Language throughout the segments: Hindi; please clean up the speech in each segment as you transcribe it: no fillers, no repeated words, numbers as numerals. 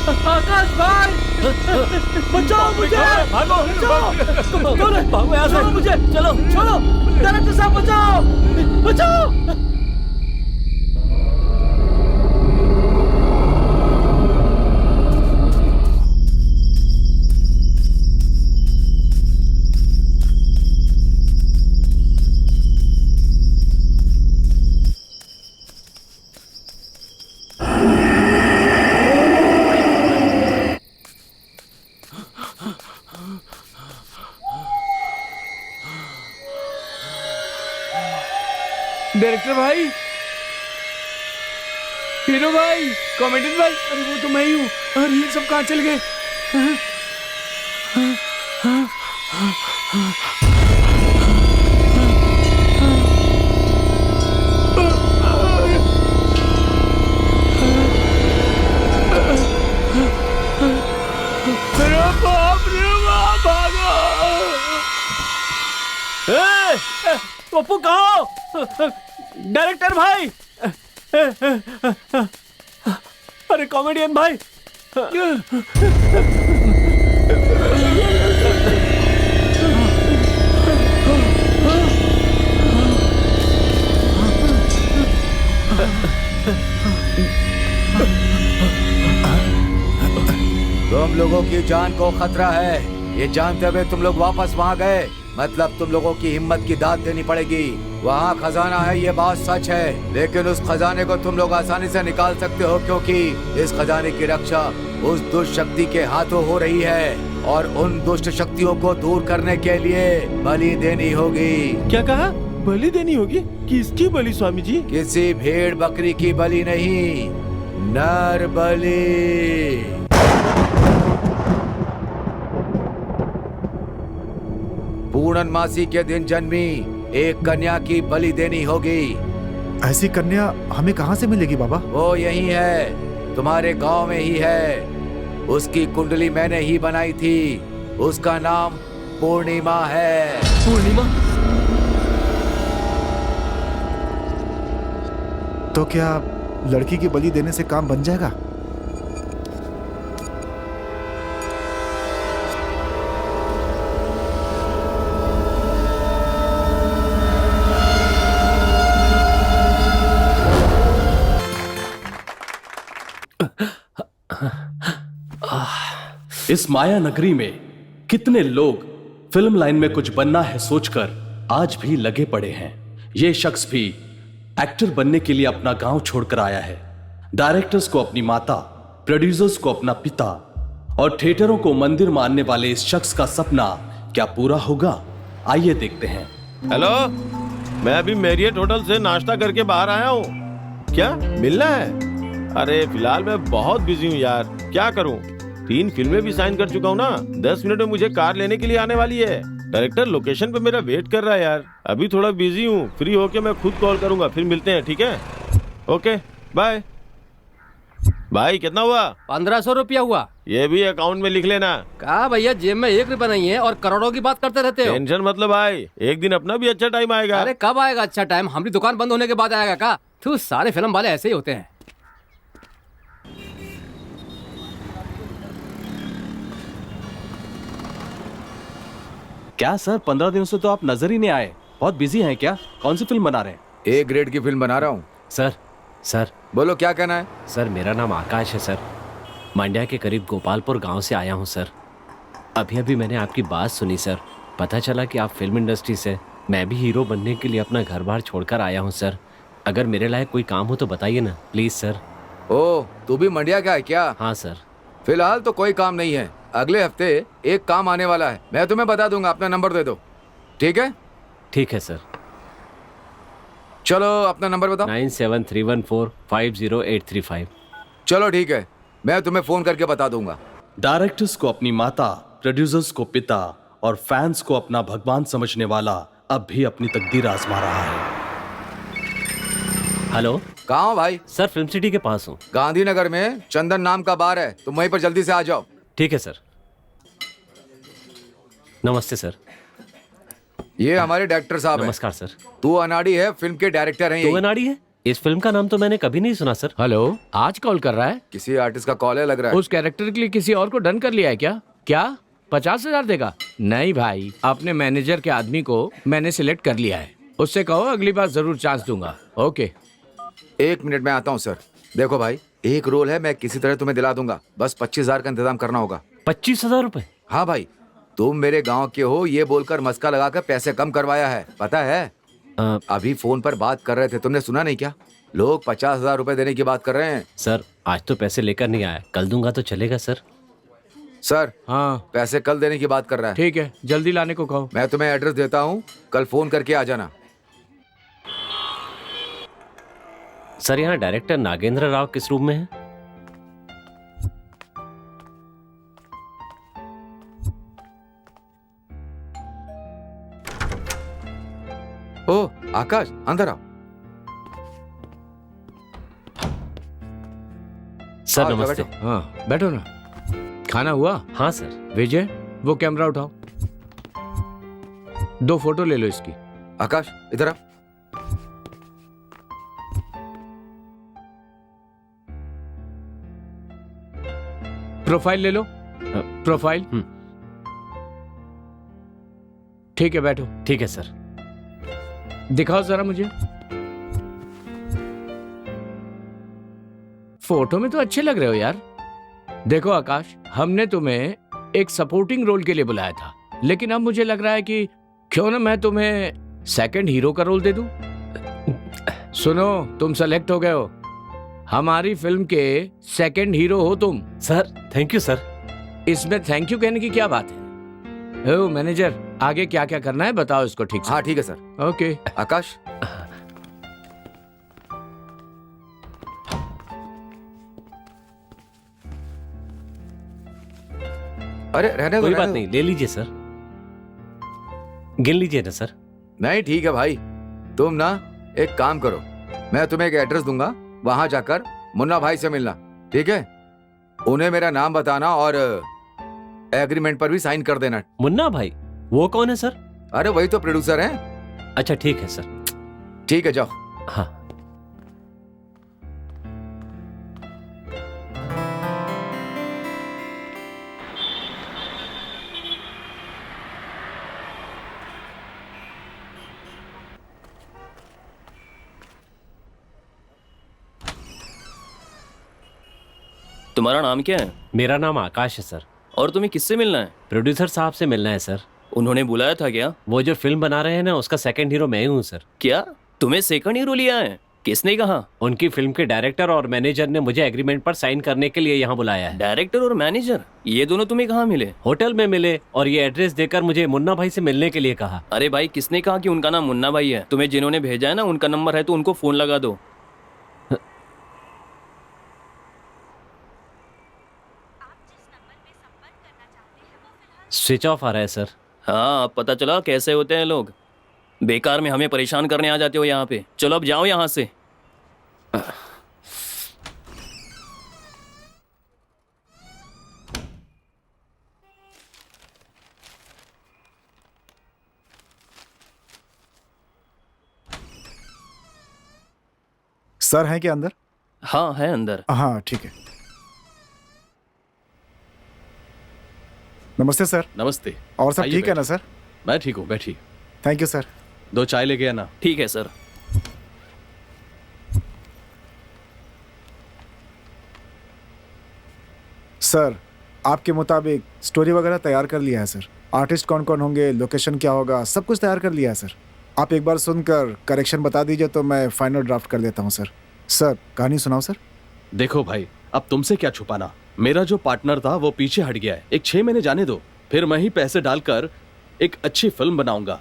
आकाश भाई, बचाओ मुझे, भागो, बचाओ, भागो यहाँ से। छोड़ो मुझे, चलो छोड़ो, डायरेक्टर साहब बचाओ, बचाओ। डायरेक्टर भाई, हीरो भाई, कॉमेडियन भाई, अरे वो तो मैं ही हूँ। अरे ये सब कहाँ चल गए? अरे बाप रे बाप, भागो! पप्पू कहो, डायरेक्टर भाई, अरे कॉमेडियन भाई, तुम लोगों की जान को खतरा है, ये जानते हुए तुम लोग वापस वहाँ गए, मतलब तुम लोगों की हिम्मत की दाद देनी पड़ेगी। वहाँ खजाना है, ये बात सच है, लेकिन उस खजाने को तुम लोग आसानी से निकाल सकते हो क्योंकि इस खजाने की रक्षा उस दुष्ट शक्ति के हाथों हो रही है और उन दुष्ट शक्तियों को दूर करने के लिए बलि देनी होगी। क्या कहा? बलि देनी होगी? किसकी बलि स्वामी जी? किसी भेड़ बकरी की बलि नहीं, नर बलि। पूर्णमासी के दिन जन्मी एक कन्या की बलि देनी होगी। ऐसी कन्या हमें कहाँ से मिलेगी बाबा? वो यही है, तुम्हारे गांव में ही है। उसकी कुंडली मैंने ही बनाई थी, उसका नाम पूर्णिमा है। पूर्णिमा? तो क्या लड़की की बलि देने से काम बन जाएगा? इस माया नगरी में कितने लोग फिल्म लाइन में कुछ बनना है सोचकर आज भी लगे पड़े हैं। ये शख्स भी एक्टर बनने के लिए अपना गांव छोड़कर आया है। डायरेक्टर्स को अपनी माता, प्रोड्यूसर्स को अपना पिता और थिएटरों को मंदिर मानने वाले इस शख्स का सपना क्या पूरा होगा? आइए देखते हैं। हेलो, मैं अभी मैरियट होटल से नाश्ता करके बाहर आया हूँ। क्या मिलना है? अरे फिलहाल मैं बहुत बिजी हूँ यार, क्या करूँ? 3 फिल्में भी साइन कर चुका हूँ ना। 10 मिनट में मुझे कार लेने के लिए आने वाली है। डायरेक्टर लोकेशन पे मेरा वेट कर रहा है यार। अभी थोड़ा बिजी हूँ, फ्री होके मैं खुद कॉल करूंगा, फिर मिलते हैं, ठीक है? Okay bye. भाई कितना हुआ? 1500 रुपया हुआ। ये भी अकाउंट में लिख लेना। कहा भैया, जेब में 1 रुपया नहीं है और करोड़ों की बात करते रहते हो। टेंशन मतलब भाई, एक दिन अपना भी अच्छा टाइम आएगा। अरे कब आएगा अच्छा टाइम? हमारी दुकान बंद होने के बाद आएगा का? तू सारे फिल्म वाले ऐसे ही होते हैं। क्या सर, 15 दिनों से तो आप नजर ही नहीं आए। बहुत बिजी हैं क्या? कौन सी फिल्म बना रहे हैं? ए ग्रेड की फिल्म बना रहा हूँ। सर बोलो क्या कहना है? सर मेरा नाम आकाश है सर। मांड्या के करीब गोपालपुर गांव से आया हूं सर। अभी अभी मैंने आपकी बात सुनी सर। पता चला कि आप फिल्म इंडस्ट्री से। मैं भी हीरो बनने के लिए अपना घर बार छोड़कर आया हूं सर। अगर मेरे लायक कोई काम हो तो बताइए ना प्लीज़ सर। ओ, तू भी मंडिया का है क्या? हाँ सर। फिलहाल तो कोई काम नहीं है, अगले हफ्ते एक काम आने वाला है, मैं तुम्हें बता दूंगा। अपना नंबर दे दो, ठीक है? ठीक है सर। चलो अपना नंबर बताओ। 9731450835। चलो ठीक है, मैं तुम्हें फोन करके बता दूंगा। डायरेक्टर्स को अपनी माता, प्रोड्यूसर्स को पिता और फैंस को अपना भगवान समझने वाला अब भी अपनी तकदीर आजमा रहा है। हेलो, कहाँ हो भाई? सर फिल्म सिटी के पास हूँ। गांधीनगर में चंदन नाम का बार है, तुम वहीं पर जल्दी से आ जाओ। ठीक है सर। नमस्ते सर। ये हमारे डायरेक्टर साहब हैं। नमस्कार सर। तू अनाड़ी है, फिल्म के डायरेक्टर हैं। तो यही अनाड़ी है? इस फिल्म का नाम तो मैंने कभी नहीं सुना सर। हेलो, आज कॉल कर रहा है? किसी आर्टिस्ट का कॉल है लग रहा है। उस कैरेक्टर के लिए किसी और को डन कर लिया है क्या? क्या 50,000 देगा? नहीं भाई, अपने मैनेजर के आदमी को मैंने सिलेक्ट कर लिया है। उससे कहो अगली बार जरूर चांस दूंगा। ओके। 1 मिनट में आता हूँ सर। देखो भाई, एक रोल है, मैं किसी तरह तुम्हें दिला दूंगा, बस 25,000 का इंतजाम करना होगा। 25,000 रुपए? हाँ भाई, तुम मेरे गांव के हो ये बोलकर मस्का लगाकर पैसे कम करवाया है, पता है? अभी फोन पर बात कर रहे थे, तुमने सुना नहीं क्या? लोग 50,000 रुपए देने की बात कर रहे हैं। सर आज तो पैसे लेकर नहीं आया, कल दूंगा तो चलेगा सर? सर हाँ पैसे कल देने की बात कर रहा है। ठीक है, जल्दी लाने को कहो। मैं तुम्हें एड्रेस देता हूँ, कल फोन करके आ जाना। सर यहाँ डायरेक्टर नागेंद्र राव किस रूम में है? ओ आकाश, अंदर आओ। सर आओ, नमस्ते। बैठो। हाँ बैठो ना। खाना हुआ? हाँ सर। विजय, वो कैमरा उठाओ, 2 फोटो ले लो इसकी। आकाश इधर आ। प्रोफाइल ले लो। प्रोफाइल। ठीक है, बैठो। ठीक है सर। दिखाओ जरा मुझे। फोटो में तो अच्छे लग रहे हो यार। देखो आकाश, हमने तुम्हें एक सपोर्टिंग रोल के लिए बुलाया था, लेकिन अब मुझे लग रहा है कि क्यों ना मैं तुम्हें सेकंड हीरो का रोल दे दूं। सुनो, तुम सेलेक्ट हो गए हो, हमारी फिल्म के सेकंड हीरो हो तुम। Sir thank you sir. इसमें थैंक यू कहने की क्या बात है? ओ मैनेजर, आगे क्या क्या करना है बताओ इसको ठीक से। हाँ ठीक है सर। ओके। आकाश अरे रहने दो, कोई रहने बात दो। नहीं, ले लीजिए सर, गिन लीजिए ना सर। नहीं ठीक है भाई, तुम ना एक काम करो, मैं तुम्हें एक एड्रेस दूंगा, वहां जाकर मुन्ना भाई से मिलना, ठीक है? उन्हें मेरा नाम बताना और एग्रीमेंट पर भी साइन कर देना। मुन्ना भाई? वो कौन है सर? अरे वही तो प्रोड्यूसर हैं। अच्छा ठीक है सर। ठीक है जाओ। हाँ। तुम्हारा नाम क्या है? मेरा नाम आकाश है सर। और तुम्हें किससे मिलना है? प्रोड्यूसर साहब से मिलना है सर। उन्होंने बुलाया था क्या? वो जो फिल्म बना रहे हैं ना, उसका सेकंड हीरो मैं ही हूँ सर। क्या तुम्हें सेकंड हीरो लिया है? किसने कहा? उनकी फिल्म के डायरेक्टर और मैनेजर ने मुझे एग्रीमेंट पर साइन करने के लिए यहाँ बुलाया है। डायरेक्टर और मैनेजर, ये दोनों तुम्हें कहाँ मिले? होटल में मिले और ये एड्रेस देकर मुझे मुन्ना भाई से मिलने के लिए कहा। अरे भाई, किसने कहा कि उनका नाम मुन्ना भाई है? तुम्हें जिन्होंने भेजा है ना, उनका नंबर है तो उनको फोन लगा दो। स्विच ऑफ आ रहा है सर। हाँ, अब पता चला कैसे होते हैं लोग। बेकार में हमें परेशान करने आ जाते हो यहाँ पे। चलो अब जाओ यहाँ से। सर हैं क्या अंदर? हाँ है अंदर। हाँ ठीक है। नमस्ते सर। नमस्ते। और सब आइए ठीक है ना बैठिए। सर? मैं ठीक हूँ, बैठिए। Thank you sir. 2 चाय लेके आना। ठीक है सर। सर आपके मुताबिक स्टोरी वगैरह तैयार कर लिया है सर। आर्टिस्ट कौन कौन होंगे, लोकेशन क्या होगा, सब कुछ तैयार कर लिया है सर। आप एक बार सुनकर करेक्शन बता दीजिए तो मैं फाइनल ड्राफ्ट कर देता हूँ सर। सर कहानी सुनाओ सर। देखो भाई, अब तुमसे क्या छुपाना, मेरा जो पार्टनर था वो पीछे हट गया है। एक 6 महीने जाने दो, फिर मैं ही पैसे डालकर एक अच्छी फिल्म बनाऊंगा,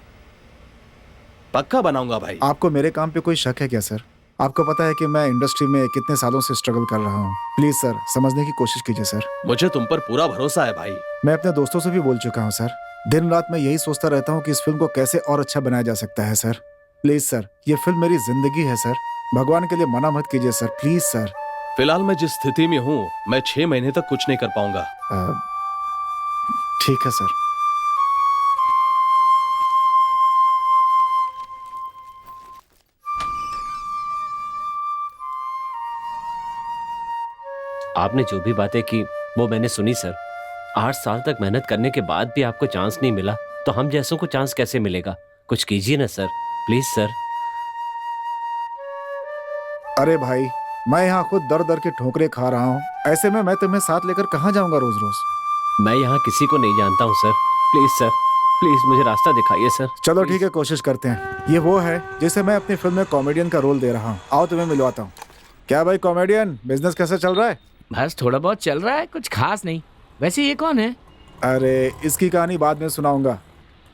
पक्का बनाऊंगा भाई। आपको मेरे काम पे कोई शक है क्या सर? आपको पता है कि मैं इंडस्ट्री में कितने सालों से स्ट्रगल कर रहा हूँ। प्लीज सर समझने की कोशिश कीजिए सर। मुझे तुम पर पूरा भरोसा है भाई। मैं अपने दोस्तों से भी बोल चुका हूँ सर। दिन रात मैं यही सोचता रहता हूँ कि इस फिल्म को कैसे और अच्छा बनाया जा सकता है सर। प्लीज सर, ये फिल्म मेरी जिंदगी है सर। भगवान के लिए मना मत कीजिए सर, प्लीज सर। फिलहाल मैं जिस स्थिति में हूँ, मैं 6 महीने तक कुछ नहीं कर पाऊंगा। ठीक है सर। आपने जो भी बातें की वो मैंने सुनी सर। 8 साल तक मेहनत करने के बाद भी आपको चांस नहीं मिला तो हम जैसों को चांस कैसे मिलेगा? कुछ कीजिए ना सर, प्लीज सर। अरे भाई, मैं यहाँ खुद दर दर के ठोकरे खा रहा हूँ, ऐसे में मैं तुम्हें साथ लेकर कहाँ जाऊंगा रोज रोज? मैं यहाँ किसी को नहीं जानता हूँ सर। प्लीज सर, प्लीज मुझे रास्ता दिखाइए सर। चलो ठीक है, कोशिश करते हैं। ये वो है जिसे मैं अपनी फिल्म में कॉमेडियन का रोल दे रहा हूँ। आओ तुम्हें मिलवाता हूँ। क्या भाई कॉमेडियन, बिजनेस कैसा चल रहा है? बस थोड़ा बहुत चल रहा है, कुछ खास नहीं। वैसे ये कौन है? अरे इसकी कहानी बाद में सुनाऊंगा।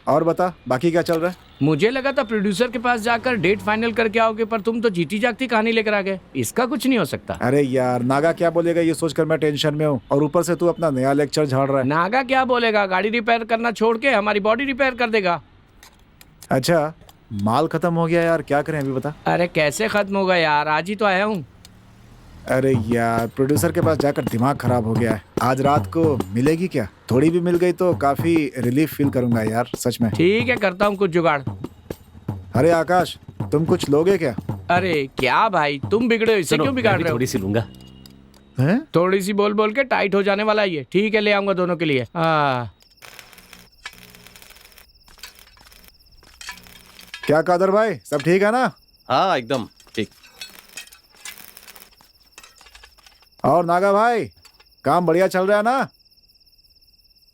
और बता, बाकी क्या चल रहा है? मुझे लगा था प्रोड्यूसर के पास जाकर डेट फाइनल करके आओगे, पर तुम तो जीती जागती कहानी लेकर आ गए। इसका कुछ नहीं हो सकता। अरे यार, नागा क्या बोलेगा ये सोचकर मैं टेंशन में हूँ, और ऊपर से तू अपना नया लेक्चर झाड़ रहा है। नागा क्या बोलेगा? गाड़ी रिपेयर करना छोड़ के हमारी बॉडी रिपेयर कर देगा। अच्छा, माल खत्म हो गया यार, क्या करें अभी बता। अरे कैसे खत्म होगा यार, आज ही तो आया हूँ। अरे यार, प्रोड्यूसर के पास जाकर दिमाग खराब हो गया है। आज रात को मिलेगी क्या? थोड़ी भी मिल गई तो काफी रिलीफ फील करूंगा यार, सच में। ठीक है, करता हूँ कुछ जुगाड़। अरे आकाश, तुम कुछ लोगे क्या? अरे क्या भाई, तुम बिगड़े हो, इससे सुनो, क्यों बिगाड़ मैं भी रहे हो? थोड़ी सी लूंगा। हैं? थोड़ी सी बोल बोल के टाइट हो जाने वाला है ये। ठीक है, ले आऊंगा दोनों के लिए। क्या कादर भाई, सब ठीक है ना? हाँ एकदम ठीक। और नागा भाई, काम बढ़िया चल रहा है ना?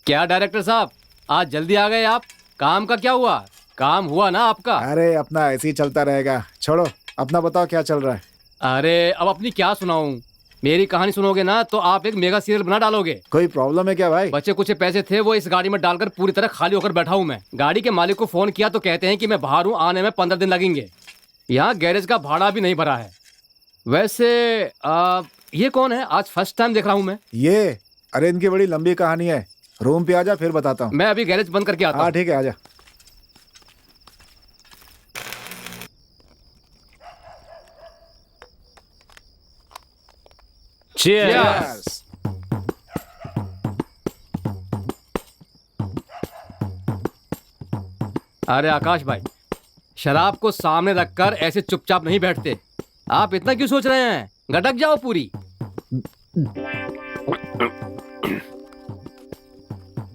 क्या डायरेक्टर साहब, आज जल्दी आ गए आप? काम का क्या हुआ? काम हुआ ना आपका? अरे अपना ऐसे ही चलता रहेगा, छोड़ो। अपना बताओ क्या चल रहा है? अरे अब अपनी क्या सुनाऊं? मेरी कहानी सुनोगे ना तो आप एक मेगा सीरियल बना डालोगे। कोई प्रॉब्लम है क्या भाई? बचे कुछ पैसे थे वो इस गाड़ी में डालकर पूरी तरह खाली होकर बैठा हूँ मैं। गाड़ी के मालिक को फोन किया तो कहते हैं कि मैं बाहर हूँ, आने में 15 दिन लगेंगे। यहाँ गैरेज का भाड़ा भी नहीं भरा है। वैसे ये कौन है? आज फर्स्ट टाइम देख रहा हूँ मैं। ये, अरे इनकी बड़ी लंबी कहानी है। रूम पे आजा, फिर बताता हूँ। मैं अभी गैरेज बंद करके आता हाँ हूँ। ठीक है, आजा। Cheers! अरे आकाश भाई, शराब को सामने रखकर ऐसे चुपचाप नहीं बैठते। आप इतना क्यों सोच रहे हैं? गटक जाओ पूरी।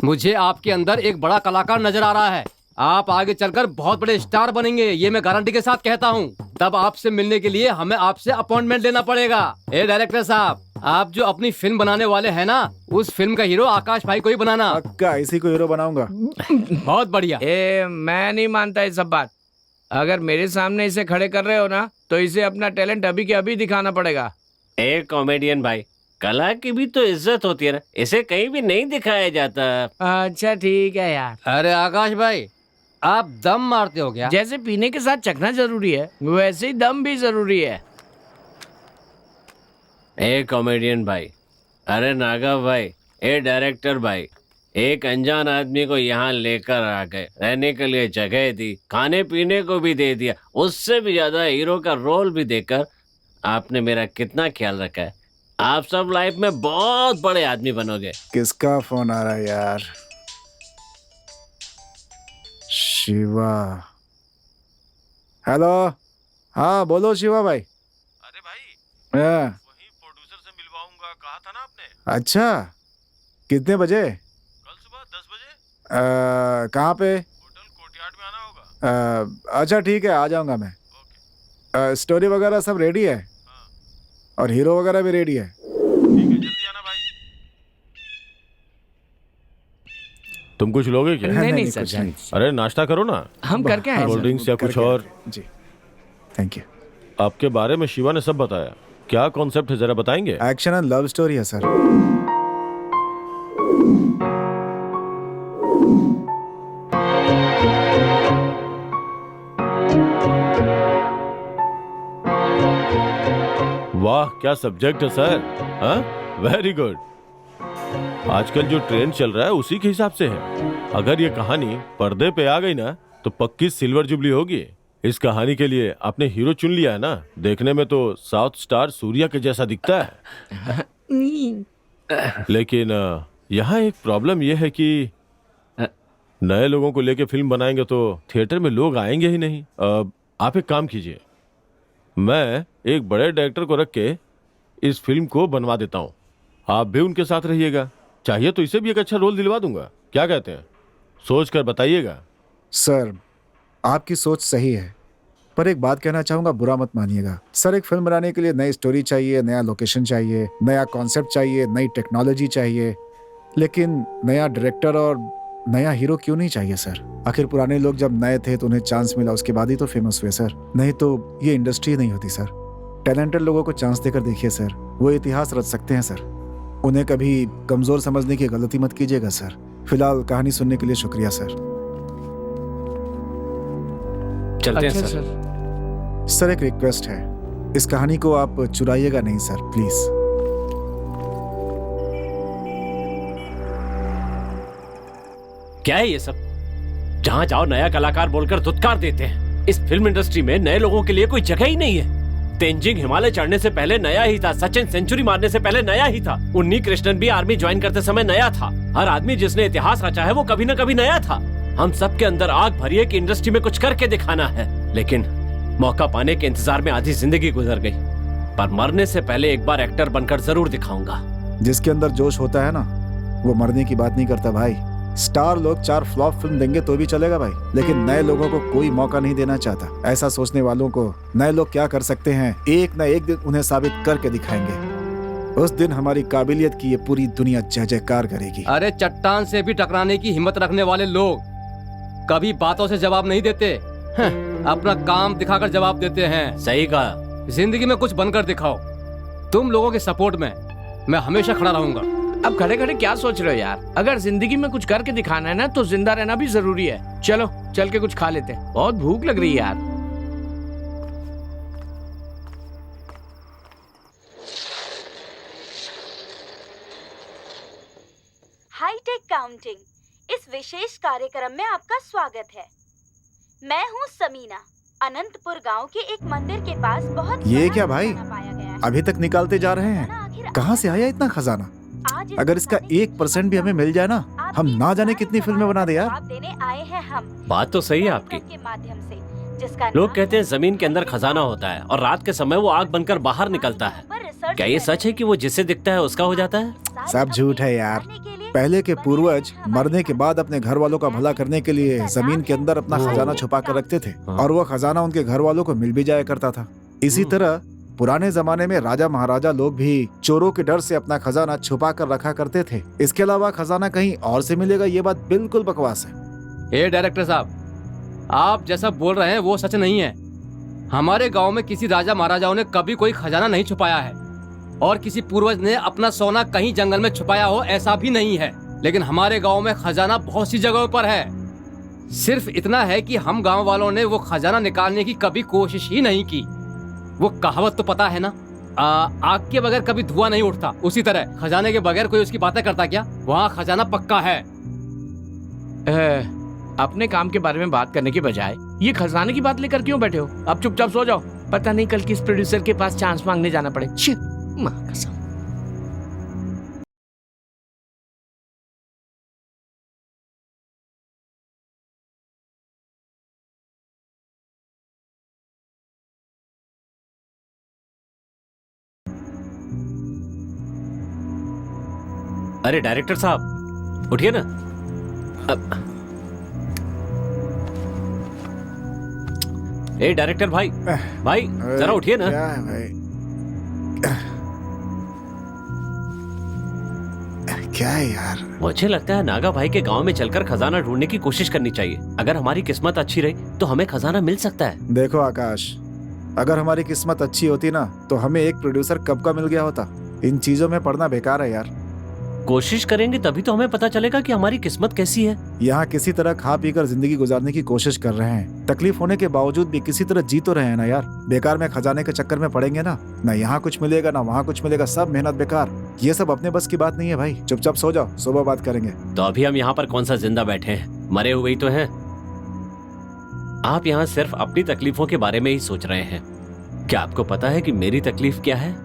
मुझे आपके अंदर एक बड़ा कलाकार नजर आ रहा है। आप आगे चलकर बहुत बड़े स्टार बनेंगे, ये मैं गारंटी के साथ कहता हूँ। तब आपसे मिलने के लिए हमें आपसे अपॉइंटमेंट लेना पड़ेगा। ए डायरेक्टर साहब, आप जो अपनी फिल्म बनाने वाले हैं ना, उस फिल्म का हीरो आकाश भाई को ही बनाना। पक्का इसी को हीरो बनाऊंगा। बहुत बढ़िया। मैं नहीं मानता ये सब बात। अगर मेरे सामने इसे खड़े कर रहे हो ना, तो इसे अपना टैलेंट अभी के अभी दिखाना पड़ेगा। एक कॉमेडियन भाई, कला की भी तो इज्जत होती है ना, इसे कहीं भी नहीं दिखाया जाता। अच्छा ठीक है यार। अरे आकाश भाई, आप दम मारते हो क्या? जैसे पीने के साथ चखना जरूरी है, वैसे ही दम भी जरूरी है। ए कॉमेडियन भाई, अरे नागा भाई, ए डायरेक्टर भाई, एक अनजान आदमी को यहाँ लेकर आ गए, रहने के लिए जगह दी, खाने पीने को भी दे दिया, उससे भी ज्यादा हीरो का रोल भी देकर आपने मेरा कितना ख्याल रखा है। आप सब लाइफ में बहुत बड़े आदमी बनोगे। किसका फोन आ रहा है यार? शिवा। हेलो, हाँ बोलो शिवा भाई। अरे भाई, हाँ, वही प्रोड्यूसर से मिलवाऊंगा कहा था ना आपने। अच्छा, कितने बजे? कल सुबह 10 बजे कहाँ पे? होटल कोर्टयार्ड में आना होगा। अच्छा ठीक है, आ जाऊंगा मैं। ओके, स्टोरी वगैरह सब रेडी है, हाँ और हीरो वगैरह भी रेडी है। ठीक है, जल्दी आना भाई। तुम कुछ लोगे क्या? नहीं नहीं, सर, कुछ नहीं। नहीं। अरे नाश्ता करो ना। हम करके आए कोल्ड सर। ड्रिंक्स या कुछ करके और। आए। जी, थैंक यू। आपके बारे में शिवा ने सब बताया। क्या कॉन्सेप्ट है, जरा बताएंगे? एक्शन एंड लव स्टोरी है सर। वाह, क्या सब्जेक्ट है सर। हाँ, वेरी गुड। आजकल जो ट्रेंड चल रहा है उसी के हिसाब से है। अगर ये कहानी पर्दे पे आ गई ना तो पक्की सिल्वर जुबली होगी। इस कहानी के लिए आपने हीरो चुन लिया है ना। देखने में तो साउथ स्टार सूर्या के जैसा दिखता है। लेकिन यहाँ एक प्रॉब्लम यह है कि नए लोगों को लेके फिल्म बनाएंगे तो थिएटर में लोग आएंगे ही नहीं। आप एक काम कीजिए, मैं एक बड़े डायरेक्टर को रख के इस फिल्म को बनवा देता हूँ। आप भी उनके साथ रहिएगा। चाहिए तो इसे भी एक अच्छा रोल दिलवा दूंगा। क्या कहते हैं? सोच कर बताइएगा। सर आपकी सोच सही है, पर एक बात कहना चाहूंगा, बुरा मत मानिएगा। सर एक फिल्म बनाने के लिए नई स्टोरी चाहिए, नया लोकेशन चाहिए, नया कॉन्सेप्ट चाहिए, नई टेक्नोलॉजी चाहिए, लेकिन नया डायरेक्टर और नया हीरो क्यों नहीं चाहिए सर? आखिर पुराने लोग जब नए थे तो उन्हें चांस मिला, उसके बाद ही तो फेमस हुए सर। नहीं तो ये इंडस्ट्री नहीं होती सर। टैलेंटेड लोगों को चांस देकर देखिए सर, वो इतिहास रच सकते हैं सर। उन्हें कभी कमजोर समझने की गलती मत कीजिएगा सर। फिलहाल कहानी सुनने के लिए शुक्रिया सर। चलते हैं अच्छा सर। सर एक रिक्वेस्ट है, इस कहानी को आप चुराइएगा नहीं सर, प्लीज। क्या है ये सब? जहां जाओ नया कलाकार बोलकर धुतकार देते हैं। इस फिल्म इंडस्ट्री में नए लोगों के लिए कोई जगह ही नहीं है। तेंजिंग हिमालय चढ़ने से पहले नया ही था, सचिन सेंचुरी मारने से पहले नया ही था, उन्नी कृष्णन भी आर्मी ज्वाइन करते समय नया था। हर आदमी जिसने इतिहास रचा है वो कभी न कभी नया था। हम सबके अंदर आग भरी है कि इंडस्ट्री में कुछ करके दिखाना है, लेकिन मौका पाने के इंतजार में आधी जिंदगी गुजर गई। पर मरने से पहले एक बार एक्टर बनकर जरूर दिखाऊंगा। जिसके अंदर जोश होता है ना, वो मरने की बात नहीं करता भाई। स्टार लोग 4 फ्लॉप फिल्म देंगे तो भी चलेगा भाई, लेकिन नए लोगों को कोई मौका नहीं देना चाहता। ऐसा सोचने वालों को नए लोग क्या कर सकते हैं, एक न एक दिन उन्हें साबित करके दिखाएंगे। उस दिन हमारी काबिलियत की ये पूरी दुनिया जय जयकार करेगी। अरे चट्टान से भी टकराने की हिम्मत रखने वाले लोग कभी बातों से जवाब नहीं देते, अपना काम दिखाकर जवाब देते हैं। सही कहा। जिंदगी में कुछ बनकर दिखाओ। तुम लोगों के सपोर्ट में मैं हमेशा खड़ा रहूंगा। अब खड़े खड़े क्या सोच रहे हो यार? अगर जिंदगी में कुछ करके दिखाना है ना तो जिंदा रहना भी जरूरी है। चलो चल के कुछ खा लेते हैं, बहुत भूख लग रही है यार। हाईटेक काउंटिंग, इस विशेष कार्यक्रम में आपका स्वागत है। मैं हूँ समीना। अनंतपुर गांव के एक मंदिर के पास बहुत ये बड़ा क्या भाई? खजाना पाया गया है। अभी तक निकालते जा रहे खजाना हैं, आखिर कहाँ से आया इतना खजाना? आज इस अगर इसका खजाने की 1% भी हमें मिल जाए ना, आपके हम ना जाने सारे कितनी फिल्में बना दे यार। जवाब देने आए हैं हम। बात तो सही है आपकी। के माध्यम से, जिसका लोग नाम कहते हैं जमीन के अंदर खजाना होता है और रात के समय वो आग बनकर बाहर निकलता है। पर रिसर्च क्या ये करने सच है कि वो जिसे दिखता है उसका हो जाता है? सारे सब झूठ है अपने यार। करने के लिए पहले के पूर्वज मरने के बाद अपने घर वालों का भला करने के लिए जमीन के अंदर अपना खजाना छुपा कर रखते थे, और वो खजाना उनके घर वालों को मिल भी जाया करता था। इसी तरह पुराने जमाने में राजा महाराजा लोग भी चोरों के डर से अपना खजाना छुपा कर रखा करते थे। इसके अलावा खजाना कहीं और से मिलेगा, ये बात बिल्कुल बकवास है। ए डायरेक्टर साहब, आप जैसा बोल रहे हैं वो सच नहीं है। हमारे गांव में किसी राजा महाराजाओं ने कभी कोई खजाना नहीं छुपाया है, और किसी पूर्वज ने अपना सोना कहीं जंगल में छुपाया हो ऐसा भी नहीं है। लेकिन हमारे गांव में खजाना बहुत सी जगहों पर है। सिर्फ इतना है कि हम गांव वालों ने वो खजाना निकालने की कभी कोशिश ही नहीं की। वो कहावत तो पता है ना, आग के बगैर कभी धुआं नहीं उठता। उसी तरह खजाने के बगैर कोई उसकी बातें करता क्या? वहाँ खजाना पक्का है। अपने काम के बारे में बात करने के बजाय ये खजाने की बात लेकर क्यों बैठे हो? अब चुपचाप सो जाओ, पता नहीं कल किस प्रोड्यूसर के पास चांस मांगने जाना पड़े। छी, माँ कसम। अरे डायरेक्टर साहब उठिए ना। ए डायरेक्टर भाई, भाई जरा उठिए ना। क्या है भाई? क्या है यार? मुझे लगता है नागा भाई के गांव में चलकर खजाना ढूंढने की कोशिश करनी चाहिए। अगर हमारी किस्मत अच्छी रही तो हमें खजाना मिल सकता है। देखो आकाश, अगर हमारी किस्मत अच्छी होती ना तो हमें एक प्रोड्यूसर कब का मिल गया होता। इन चीजों में पढ़ना बेकार है यार। कोशिश करेंगे तभी तो हमें पता चलेगा कि हमारी किस्मत कैसी है। यहाँ किसी तरह खा पी कर जिंदगी गुजारने की कोशिश कर रहे हैं। तकलीफ होने के बावजूद भी किसी तरह जी तो रहे हैं ना यार। बेकार में खजाने के चक्कर में पड़ेंगे ना यहाँ कुछ मिलेगा ना वहाँ कुछ मिलेगा, सब मेहनत बेकार। ये सब अपने बस की बात नहीं है भाई। चुपचाप सो जाओ, सुबह बात करेंगे। तो अभी हम यहाँ पर कौन सा जिंदा बैठे हैं, मरे हुए ही तो हैं। आप यहाँ सिर्फ अपनी तकलीफों के बारे में ही सोच रहे हैं। क्या आपको पता है कि मेरी तकलीफ क्या है?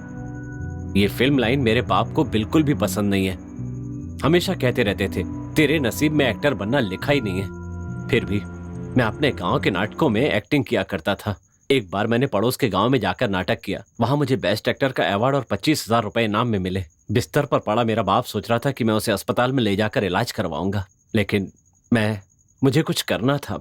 ये फिल्म लाइन मेरे बाप को बिल्कुल भी पसंद नहीं है। हमेशा कहते रहते थे तेरे नसीब में एक्टर बनना लिखा ही नहीं है। फिर भी मैं अपने गांव के नाटकों में एक्टिंग किया करता था। एक बार मैंने पड़ोस के गांव में जाकर नाटक किया। वहां मुझे बेस्ट एक्टर का अवार्ड और 25,000 रुपए इनाम में मिले। बिस्तर पर पड़ा मेरा बाप सोच रहा था कि मैं उसे अस्पताल में ले जाकर इलाज करवाऊंगा, लेकिन मुझे कुछ करना था।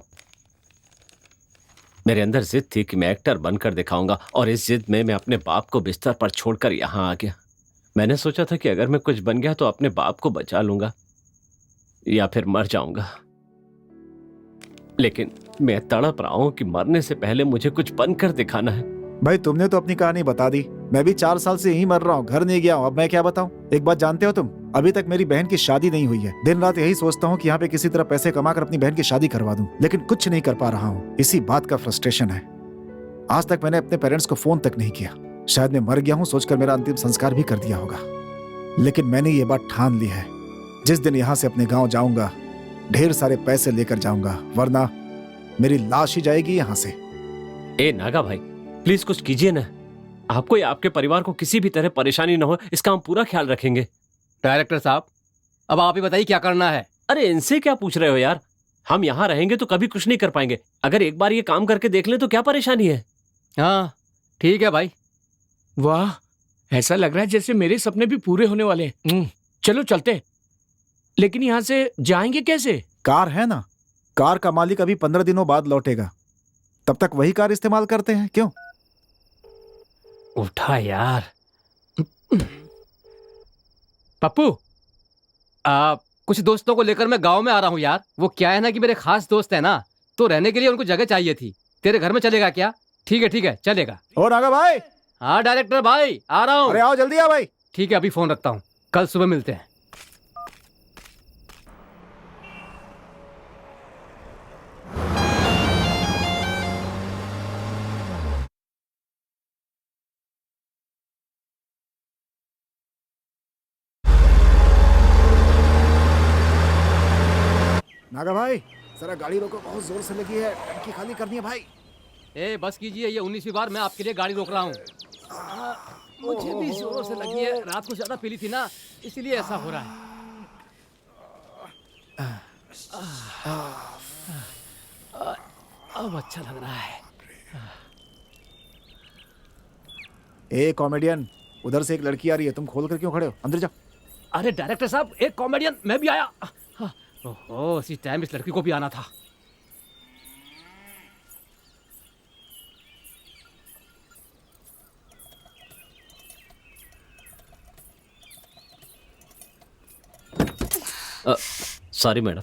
मेरे अंदर जिद थी कि मैं एक्टर बनकर दिखाऊंगा, और इस जिद में मैं अपने बाप को बिस्तर पर छोड़कर यहाँ आ गया। मैंने सोचा था कि अगर मैं कुछ बन गया तो अपने बाप को बचा लूंगा या फिर मर जाऊंगा, लेकिन मैं तड़प रहा हूं कि मरने से पहले मुझे कुछ बनकर दिखाना है। भाई तुमने तो अपनी कहानी बता दी, मैं भी 4 साल से यहीं मर रहा हूँ, घर नहीं गया हूँ। अब मैं क्या बताऊँ? एक बात जानते हो तुम, अभी तक मेरी बहन की शादी नहीं हुई है। दिन रात यही सोचता हूँ कि यहाँ पे किसी तरह पैसे कमाकर अपनी बहन की शादी करवा दूं, लेकिन कुछ नहीं कर पा रहा हूँ। इसी बात का फ्रस्ट्रेशन है। आज तक मैंने अपने पेरेंट्स को फोन तक नहीं किया। शायद मैं मर गया हूँ सोचकर मेरा अंतिम संस्कार भी कर दिया होगा, लेकिन मैंने ये बात ठान ली है, जिस दिन यहाँ से अपने गाँव जाऊंगा ढेर सारे पैसे लेकर जाऊंगा, वरना मेरी लाश ही जाएगी यहाँ से। ए नागा भाई, प्लीज कुछ कीजिए ना। आपको या आपके परिवार को किसी भी तरह परेशानी न हो, इसका हम पूरा ख्याल रखेंगे। डायरेक्टर साहब, अब आप ही बताइए क्या करना है। अरे इनसे क्या पूछ रहे हो यार? हम यहाँ रहेंगे तो कभी कुछ नहीं कर पाएंगे। अगर एक बार ये काम करके देख ले तो क्या परेशानी है? हाँ ठीक है भाई। वाह, ऐसा लग रहा है जैसे मेरे सपने भी पूरे होने वाले हैं। चलो चलते, लेकिन यहाँ से जाएंगे कैसे? कार है ना, कार का मालिक अभी 15 दिनों बाद लौटेगा, तब तक वही कार इस्तेमाल करते हैं, क्यों? उठा यार। पप्पू, कुछ दोस्तों को लेकर मैं गांव में आ रहा हूँ यार। वो क्या है ना कि मेरे खास दोस्त है ना, तो रहने के लिए उनको जगह चाहिए थी। तेरे घर में चलेगा क्या? ठीक है चलेगा। और नागा भाई। हाँ डायरेक्टर भाई, आ रहा हूँ। अरे आओ जल्दी आओ भाई। ठीक है, अभी फोन रखता हूँ, कल सुबह मिलते हैं। नागा भाई जरा गाड़ी रोको, बहुत जोर से लगी है, टंकी खाली करनी है भाई। ए बस कीजिए, ये 19वीं बार मैं आपके लिए गाड़ी रोक रहा हूँ। मुझे भी जोरों से लगी है, रात को ज्यादा पीली थी ना, इसीलिए ऐसा हो रहा है। अब अच्छा लग रहा है। ए कॉमेडियन, उधर से एक लड़की आ रही है, तुम खोल कर क्यों खड़े हो? अंदर जाओ। अरे डायरेक्टर साहब, एक कॉमेडियन, मैं भी आया। ओहो, इसी टाइम इस लड़की को भी आना था। Sorry madam.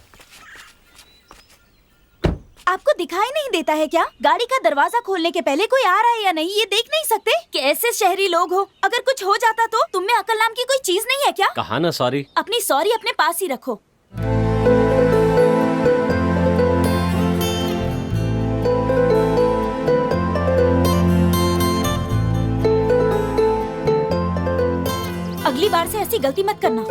आपको दिखाई नहीं देता है क्या? गाड़ी का दरवाजा खोलने के पहले कोई आ रहा है या नहीं, ये देख नहीं सकते? कैसे शहरी लोग हो? अगर कुछ हो जाता तो? तुम में अकल नाम की कोई चीज नहीं है क्या? कहा ना सॉरी। अपनी सॉरी अपने पास ही रखो। अगली बार से ऐसी गलती मत करना।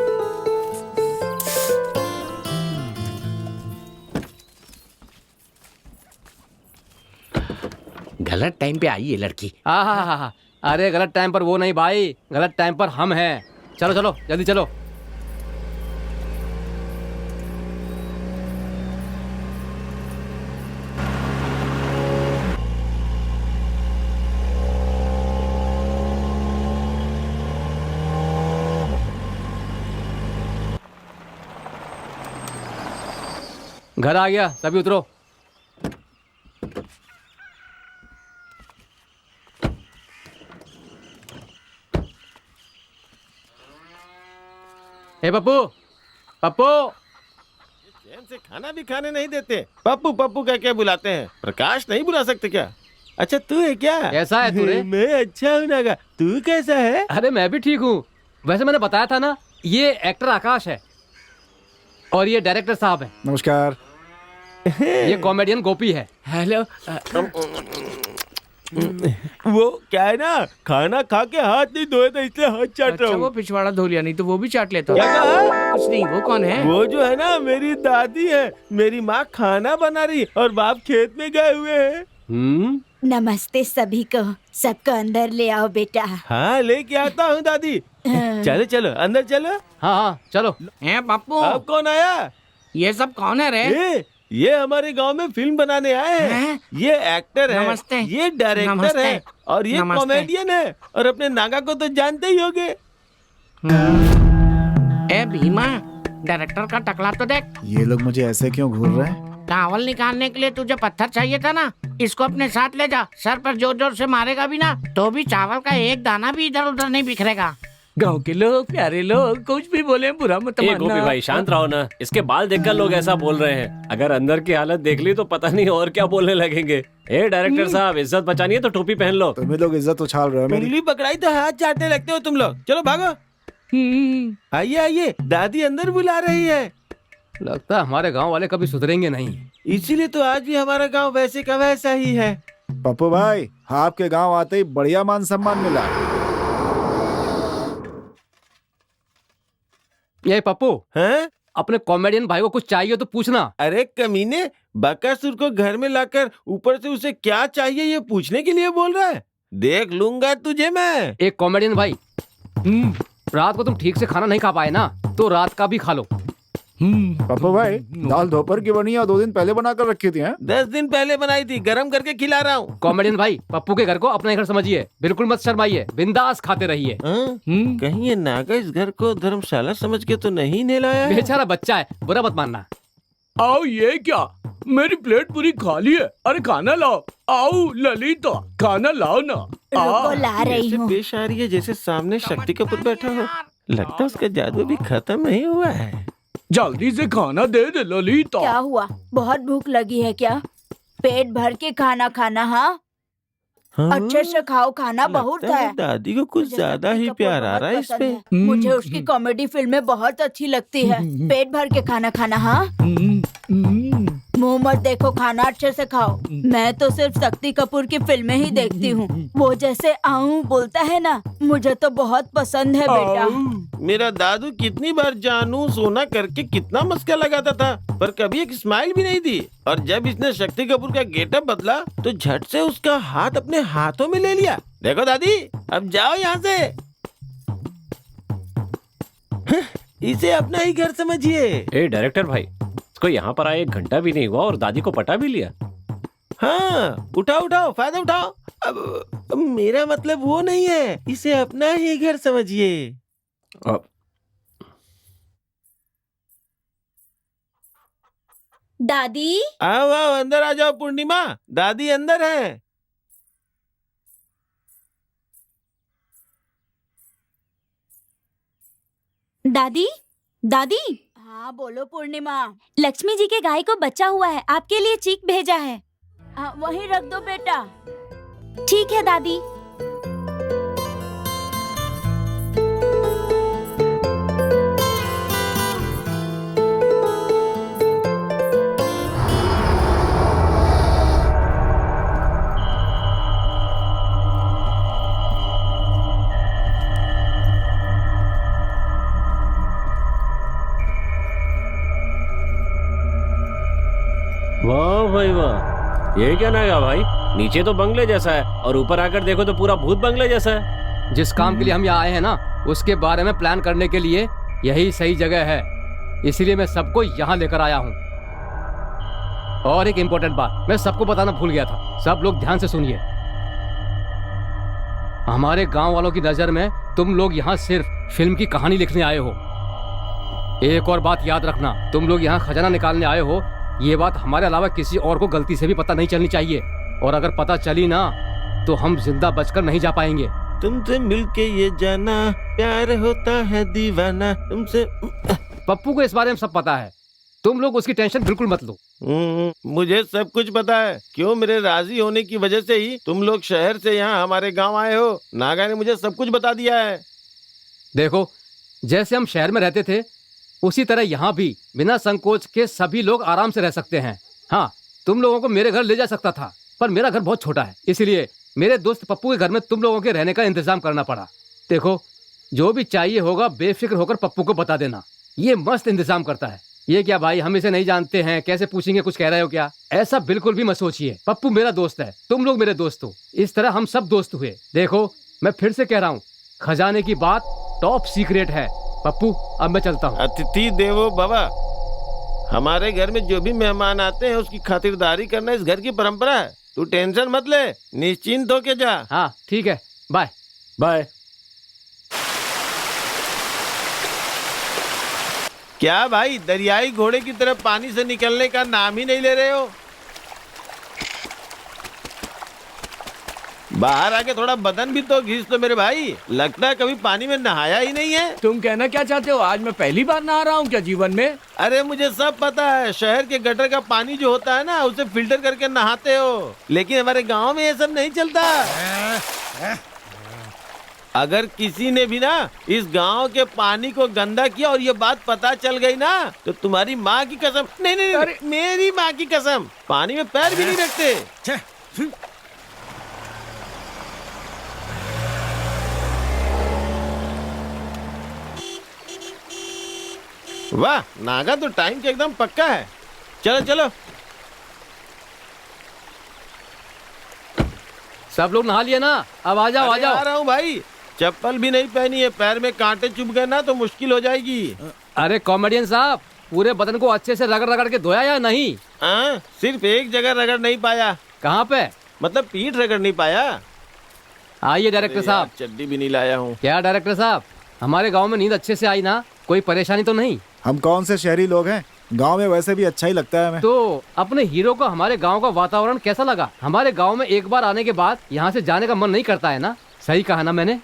गलत टाइम पे आई है लड़की। हाँ, अरे गलत टाइम पर वो नहीं भाई, गलत टाइम पर हम हैं। चलो चलो जल्दी चलो। घर आ गया, तभी उतरो। हे पप्पू, पप्पू। चैन से खाना भी खाने नहीं देते। पप्पू पप्पू क्या क्या बुलाते हैं? प्रकाश नहीं बुला सकते क्या? अच्छा तू है क्या? कैसा है तू रे? मैं अच्छा हूँ नागा, तू कैसा है? अरे मैं भी ठीक हूँ। वैसे मैंने बताया था ना, ये एक्टर आकाश है और ये डायरेक्टर साहब है। नमस्कार। ये कॉमेडियन गोपी है। हेलो। वो क्या है ना, खाना खा के हाथ नहीं धोए तो इसलिए हाथ चाट अच्छा, रहा वो हूँ। पिछवाड़ा धो लिया, नहीं तो वो भी चाट लेता। क्या कहा? कुछ नहीं। वो कौन है? वो जो है ना मेरी दादी है। मेरी माँ खाना बना रही और बाप खेत में गए हुए हैं। नमस्ते सभी को, सबको अंदर ले आओ बेटा। हाँ लेके आता हूँ दादी। चलो चलो अंदर चलो। हाँ चलो। ए पप्पू, अब कौन आया? ये सब कौन है रे? ये हमारे गांव में फिल्म बनाने आए हैं। ये एक्टर है, नमस्ते। ये डायरेक्टर नमस्ते। है और ये नमस्ते। कॉमेडियन है। और अपने नागा को तो जानते ही होगे। ए भीमा, डायरेक्टर का टकला तो देख। ये लोग मुझे ऐसे क्यों घूर रहे हैं? चावल निकालने के लिए तुझे पत्थर चाहिए था ना, इसको अपने साथ ले जा। सर पर जोर जोर से मारेगा भी ना तो भी चावल का एक दाना भी इधर उधर नहीं बिखरेगा। गांव के लोग, प्यारे लोग, कुछ भी बोले बुरा मत ए मानना। गोपी भाई शांत रहो ना, इसके बाल देखकर लोग ऐसा बोल रहे हैं। अगर अंदर की हालत देख ली तो पता नहीं और क्या बोलने लगेंगे। ए डायरेक्टर साहब, इज्जत बचानी है तो टोपी पहन लो। तुम्हें लोग इज्जत उछाल रहे हो मेरी। उंगली पकड़ाई तो हाथ चाटने लगते हो तुम लोग। चलो भागो। आइए आइए, दादी अंदर बुला रही है। लगता है हमारे गांव वाले कभी सुधरेंगे नहीं। इसीलिए तो आज भी हमारा गांव वैसे का वैसा ही है। पप्पू भाई, आपके गांव आते ही बढ़िया मान सम्मान मिला। ये पप्पू, हैं? अपने कॉमेडियन भाई को कुछ चाहिए तो पूछना। अरे कमीने, बकासुर को घर में लाकर ऊपर से उसे क्या चाहिए ये पूछने के लिए बोल रहा है। देख लूंगा तुझे मैं। एक कॉमेडियन भाई, रात को तुम ठीक से खाना नहीं खा पाए ना, तो रात का भी खा लो। पप्पू भाई, दाल दोपहर की बनी है, 2 दिन पहले बना कर रखी थी। 10 दिन पहले बनाई थी, गरम करके खिला रहा हूँ। कॉमेडियन भाई, पप्पू के घर को अपना घर समझिए, बिल्कुल मत शर्माइए, बिंदास खाते रहिए। कहीं ये नागा इस घर को धर्मशाला समझ के तो नहीं नहलाया है? बेचारा बच्चा है, बुरा मत मानना। आओ, ये क्या, मेरी प्लेट पूरी खाली है। अरे खाना लाओ। आओ ललिता, खाना लाओ ना। रुको, ला रही ऐसे हूँ। पेश आ रही है जैसे सामने शक्ति कपूर बैठा हो। लगता है उसका जादू भी खत्म नहीं हुआ है। जल्दी से खाना दे दे ललिता। क्या हुआ, बहुत भूख लगी है क्या? पेट भर के खाना खाना। हाँ, अच्छे से खाओ, खाना बहुत लगता है। दादी को कुछ मुझे ज्यादा शक्ति ही कपूर प्यार आ बहुत रहा है इस पसंद पे। है। मुझे उसकी कॉमेडी फिल्में बहुत अच्छी लगती है। पेट भर के खाना खाना। हाँ, मुंह मत देखो, खाना अच्छे से खाओ। मैं तो सिर्फ शक्ति कपूर की फिल्में ही देखती हूँ। वो जैसे आऊं बोलता है ना, मुझे तो बहुत पसंद है बेटा। मेरा दादू कितनी बार जानू सोना करके कितना मस्का लगाता था, पर कभी एक स्माइल भी नहीं दी। और जब इसने शक्ति कपूर का गेटअप बदला तो झट से उसका हाथ अपने हाथों में ले लिया। देखो दादी, अब जाओ यहाँ से। इसे अपना ही घर समझिए। ए डायरेक्टर भाई, इसको यहाँ पर आए 1 घंटा भी नहीं हुआ और दादी को पटा भी लिया। हाँ, उठाओ उठाओ, फायदा उठाओ। अब मेरा मतलब वो नहीं है, इसे अपना ही घर समझिए। दादी, आओ आओ, अंदर आ जाओ पूर्णिमा, दादी अंदर है। दादी, दादी। हाँ बोलो पूर्णिमा। लक्ष्मी जी के गाय को बच्चा हुआ है, आपके लिए चीक भेजा है। वहीं रख दो बेटा। ठीक है दादी। वाह भाई वाह, ये क्या नागा भाई, नीचे तो बंगले जैसा है और ऊपर आकर देखो तो पूरा भूत बंगले जैसा है। जिस काम के लिए हम यहाँ आए हैं ना, उसके बारे में प्लान करने के लिए यही सही जगह है, इसीलिए मैं सबको यहाँ लेकर आया हूँ। और एक इम्पोर्टेंट बात मैं सबको बताना भूल गया था, सब लोग ध्यान से सुनिए। हमारे गांव वालों की नजर में तुम लोग यहाँ सिर्फ फिल्म की कहानी लिखने आए हो। एक और बात याद रखना, तुम लोग यहाँ खजाना निकालने आए हो, ये बात हमारे अलावा किसी और को गलती से भी पता नहीं चलनी चाहिए। और अगर पता चली ना तो हम जिंदा बचकर नहीं जा पाएंगे। तुमसे मिलके ये जाना प्यार होता है दीवाना तुमसे। पप्पू को इस बारे में सब पता है, तुम लोग उसकी टेंशन बिल्कुल मत लो। मुझे सब कुछ पता है। क्यों, मेरे राजी होने की वजह से ही तुम लोग शहर से यहाँ हमारे गांव आए हो। नागा ने मुझे सब कुछ बता दिया है। देखो, जैसे हम शहर में रहते थे उसी तरह यहाँ भी बिना संकोच के सभी लोग आराम से रह सकते हैं। हाँ, तुम लोगों को मेरे घर ले जा सकता था, पर मेरा घर बहुत छोटा है, इसलिए मेरे दोस्त पप्पू के घर में तुम लोगों के रहने का इंतजाम करना पड़ा। देखो, जो भी चाहिए होगा बेफिक्र होकर पप्पू को बता देना, ये मस्त इंतजाम करता है। ये क्या भाई, हम इसे नहीं जानते हैं, कैसे पूछेंगे, कुछ कह रहे हो क्या? ऐसा बिल्कुल भी मत सोचिए। पप्पू मेरा दोस्त है, तुम लोग मेरे दोस्त हो, इस तरह हम सब दोस्त हुए। देखो, मैं फिर से कह रहा हूँ, खजाने की बात टॉप सीक्रेट है। पप्पू, अब मैं चलता हूँ। अतिथि देवो भव। हमारे घर में जो भी मेहमान आते हैं उसकी खातिरदारी करना इस घर की परंपरा है। तू टेंशन मत ले, निश्चिंत होके जा। हाँ ठीक है, बाय। बाय। क्या भाई, दरियाई घोड़े की तरफ पानी से निकलने का नाम ही नहीं ले रहे हो? बाहर आके थोड़ा बदन भी तो घिस तो मेरे भाई। लगता है कभी पानी में नहाया ही नहीं है। तुम कहना क्या चाहते हो? आज मैं पहली बार नहा रहा हूँ क्या जीवन में? अरे मुझे सब पता है, शहर के गटर का पानी जो होता है ना उसे फिल्टर करके नहाते हो, लेकिन हमारे गांव में ये सब नहीं चलता। अगर किसी ने भी ना इस गांव के पानी को गंदा किया और ये बात पता चल गई ना तो तुम्हारी माँ की कसम, नहीं नहीं, नहीं मेरी माँ की कसम, पानी में पैर भी नहीं रखते। वाह, नागा तो टाइम के एकदम पक्का है। चलो चलो। सब लोग नहा लिए ना? अब आ जाओ, आ जाओ। आ रहा हूँ भाई। चप्पल भी नहीं पहनी है, पैर में कांटे चुभ गए ना तो मुश्किल हो जाएगी। अरे कॉमेडियन साहब, पूरे बदन को अच्छे से रगड़ रगड़ के धोया या नहीं? सिर्फ एक जगह रगड़ नहीं पाया। कहाँ पे? मतलब पीठ रगड़ नहीं पाया। आइए डायरेक्टर साहब। चड्डी भी नहीं लाया हूँ। क्या डायरेक्टर साहब, हमारे गांव में नींद अच्छे से आई ना? कोई परेशानी तो नहीं? हम कौन से शहरी लोग हैं, गांव में वैसे भी अच्छा ही लगता है हमें। तो अपने हीरो को हमारे गांव का वातावरण कैसा लगा? हमारे गांव में एक बार आने के बाद यहाँ से जाने का मन नहीं करता है ना? सही कहा ना मैंने?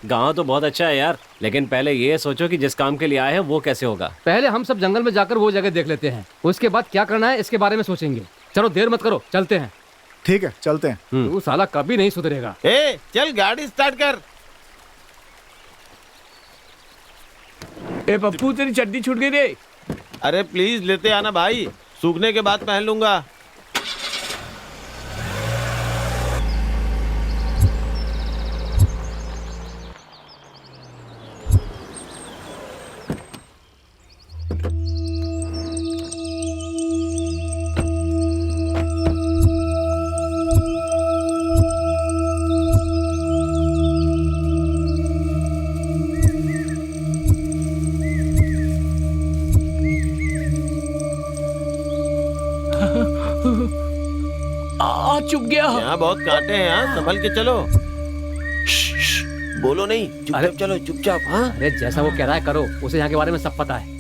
गांव तो बहुत अच्छा है यार, लेकिन पहले ये सोचो कि जिस काम के लिए आए हैं वो कैसे होगा। पहले हम सब जंगल में जाकर वो जगह देख लेते हैं, उसके बाद क्या करना है इसके बारे में सोचेंगे। चलो देर मत करो, चलते हैं। ठीक है, चलते हैं। तू साला कभी नहीं सुधरेगा। चल गाड़ी स्टार्ट कर। ए पप्पू, तेरी चड्डी छूट गई रे। अरे प्लीज लेते आना भाई, सूखने के बाद पहन लूंगा। चुप गया। यहाँ बहुत कांटे हैं, यहाँ संभल के चलो। बोलो नहीं, चुपचाप चलो, चुपचाप। हाँ, अरे जैसा वो कह रहा है करो, उसे यहाँ के बारे में सब पता है।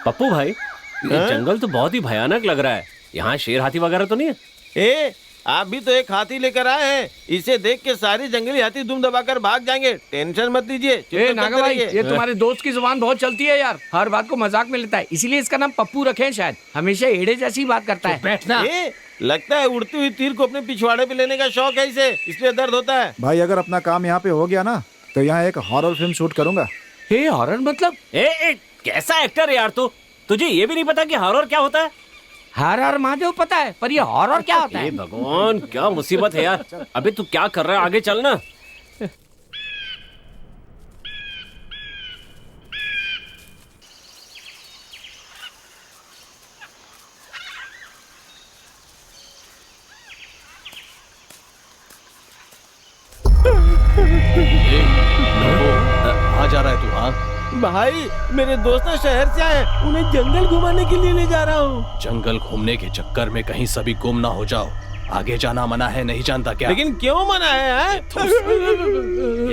पप्पू भाई, ये जंगल तो बहुत ही भयानक लग रहा है। यहाँ शेर हाथी वगैरह तो नहीं है? आप भी तो एक हाथी लेकर आए हैं, इसे देख के सारे जंगली हाथी दुम दबाकर भाग जाएंगे। टेंशन मत लीजिए। नागा भाई, ये तुम्हारे दोस्त की जुबान बहुत चलती है यार, हर बात को मजाक में लेता है, इसीलिए इसका नाम पप्पू रखे हैं शायद। हमेशा एड़े जैसी बात करता है। बैठना। लगता है उड़ती हुई तीर को अपने पिछवाड़े पे लेने का शौक है इसे, इसलिए दर्द होता है। भाई अगर अपना काम यहाँ पे हो गया ना तो यहाँ एक हॉरर फिल्म शूट करूंगा। हॉरर मतलब? कैसा एक्टर है यार तू? तुझे ये भी नहीं पता कि हॉरर क्या होता है? हर हर महादेव पता है, पर ये हॉरर क्या होता है? भगवान, क्या मुसीबत है यार। अबे तू क्या कर रहा है? आगे चल ना। कहाँ जा रहा है तू? हाँ भाई, मेरे दोस्त शहर से आए, उन्हें जंगल घुमाने के लिए ले जा रहा हूँ। जंगल घूमने के चक्कर में कहीं सभी गुम ना हो जाओ। आगे जाना मना है, नहीं जानता क्या? लेकिन क्यों मना है?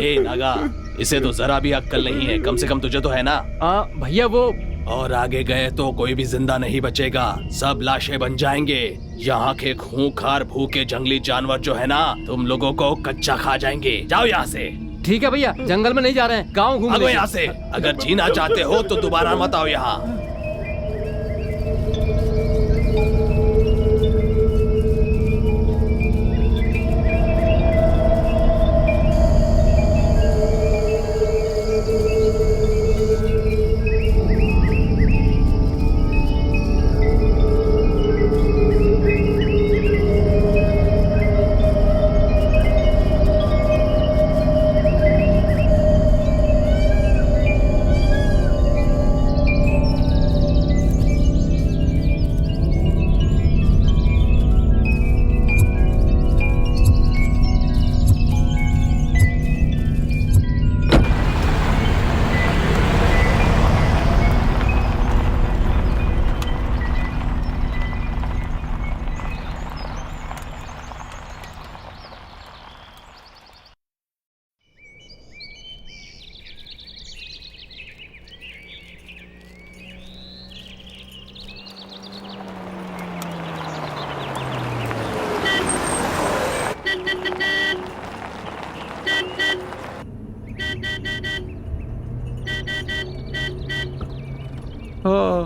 ए नागा, इसे तो जरा भी अक्कल नहीं है, कम से कम तुझे तो है ना? भैया वो, और आगे गए तो कोई भी जिंदा नहीं बचेगा, सब लाशें बन जाएंगे। यहाँ के खूंखार भूखे जंगली जानवर जो है ना, तुम लोगों को कच्चा खा जाएंगे। जाओ यहाँ से। ठीक है भैया, जंगल में नहीं जा रहे हैं, गाँव घूम भागो यहाँ से। अगर जीना चाहते हो तो दोबारा मत आओ यहाँ।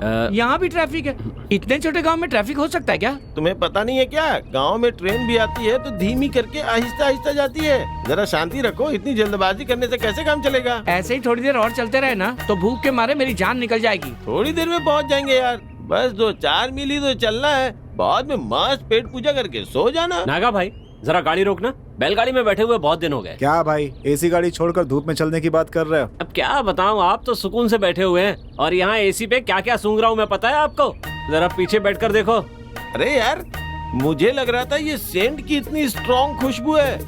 यहाँ भी ट्रैफिक है। इतने छोटे गांव में ट्रैफिक हो सकता है क्या? तुम्हें पता नहीं है क्या, गांव में ट्रेन भी आती है तो धीमी करके आहिस्ता आहिस्ता जाती है। जरा शांति रखो, इतनी जल्दबाजी करने से कैसे काम चलेगा। ऐसे ही थोड़ी देर और चलते रहे ना तो भूख के मारे मेरी जान निकल जाएगी। थोड़ी देर में पहुंच जाएंगे यार, बस 2-4 मील ही तो चलना है। बाद में मस्त पेट पूजा करके सो जाना। नागा भाई जरा गाड़ी रोकना, बैलगाड़ी में बैठे हुए बहुत दिन हो गए। क्या भाई, एसी गाड़ी छोड़कर धूप में चलने की बात कर रहे हो? अब क्या बताऊं, आप तो सुकून से बैठे हुए हैं और यहाँ एसी पे क्या क्या सूंघ रहा हूँ मैं, पता है आपको? जरा पीछे बैठकर देखो। अरे यार, मुझे लग रहा था ये सेंट की इतनी स्ट्रॉन्ग खुशबू है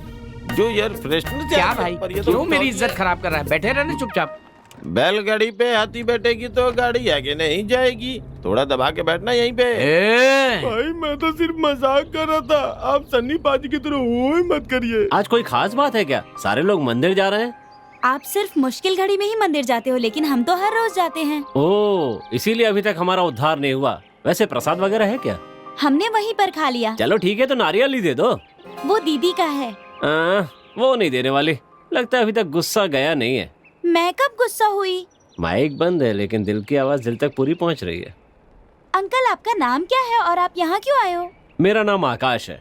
जो एयर फ्रेशनर से क्या आती है, भाई, पर ये तो क्यों मेरी बहुत- इज्जत खराब कर रहा है? बैठे रहने चुपचाप। बैलगाड़ी पे हाथी बैठेगी तो गाड़ी आगे नहीं जाएगी। थोड़ा दबा के बैठना यहीं पे। भाई मैं तो सिर्फ मजाक कर रहा था, आप सन्नी पाजी की तरह ओए मत करिए। आज कोई खास बात है क्या? सारे लोग मंदिर जा रहे हैं। आप सिर्फ मुश्किल घड़ी में ही मंदिर जाते हो, लेकिन हम तो हर रोज जाते हैं। ओह, इसीलिए अभी तक हमारा उद्धार नहीं हुआ। वैसे प्रसाद वगैरह है क्या? हमने वहीं पर खा लिया। चलो ठीक है, तो नारियल ही दे दो। वो दीदी का है। वो नहीं देने वाली, लगता है अभी तक गुस्सा गया नहीं है। मैं कब गुस्सा हुई? माइक बंद है लेकिन दिल की आवाज दिल तक पूरी पहुंच रही है। अंकल, आपका नाम क्या है और आप यहाँ क्यों आए हो? मेरा नाम आकाश है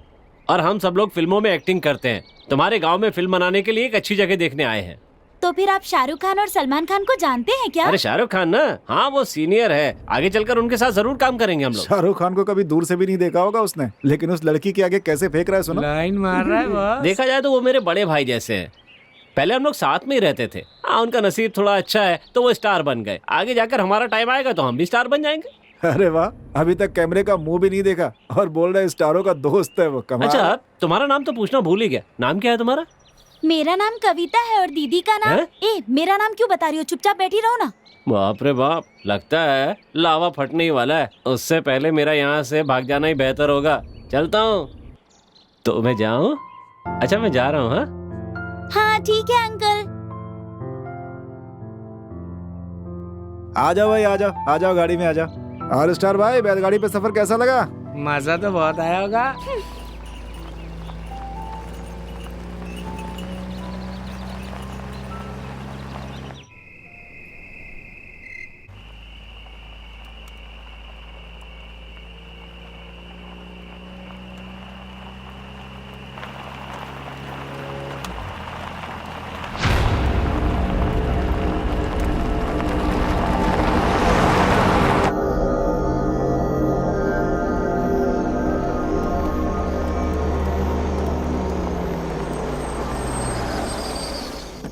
और हम सब लोग फिल्मों में एक्टिंग करते हैं। तुम्हारे गांव में फिल्म बनाने के लिए एक अच्छी जगह देखने आए हैं। तो फिर आप शाहरुख खान और सलमान खान को जानते हैं क्या? अरे शाहरुख खान ना, हाँ वो सीनियर है, आगे चलकर उनके साथ जरूर काम करेंगे हम लोग। शाहरुख खान को कभी दूर से भी नहीं देखा होगा उसने, लेकिन उस लड़की के आगे कैसे फेंक रहा है सुनो। लाइन मार रहा है बॉस। देखा जाए तो वो मेरे बड़े भाई जैसे हैं। पहले हम लोग साथ में ही रहते थे। हाँ, उनका नसीब थोड़ा अच्छा है तो वो स्टार बन गए। आगे जाकर हमारा टाइम आएगा तो हम भी स्टार बन जाएंगे। अरे वाह, अभी तक कैमरे का मुंह भी नहीं देखा और बोल रहा है स्टारों का दोस्त है वो। कमाल। अच्छा, तुम्हारा नाम तो पूछना भूल ही गया। नाम क्या है तुम्हारा? मेरा नाम कविता है और दीदी का नाम है? मेरा नाम क्यों बता रही हो? चुपचाप बैठी रहो ना। बाप रे बाप, लगता है लावा फटने ही वाला है। उससे पहले मेरा यहाँ से भाग जाना ही बेहतर होगा। चलता हूँ। तो मैं जाऊँ? अच्छा मैं जा रहा हूँ। हाँ हाँ ठीक है अंकल। आ जाओ भाई, आ जाओ गाड़ी में आ जाओ। और स्टार भाई, बैलगाड़ी पे सफर कैसा लगा? मजा तो बहुत आया होगा।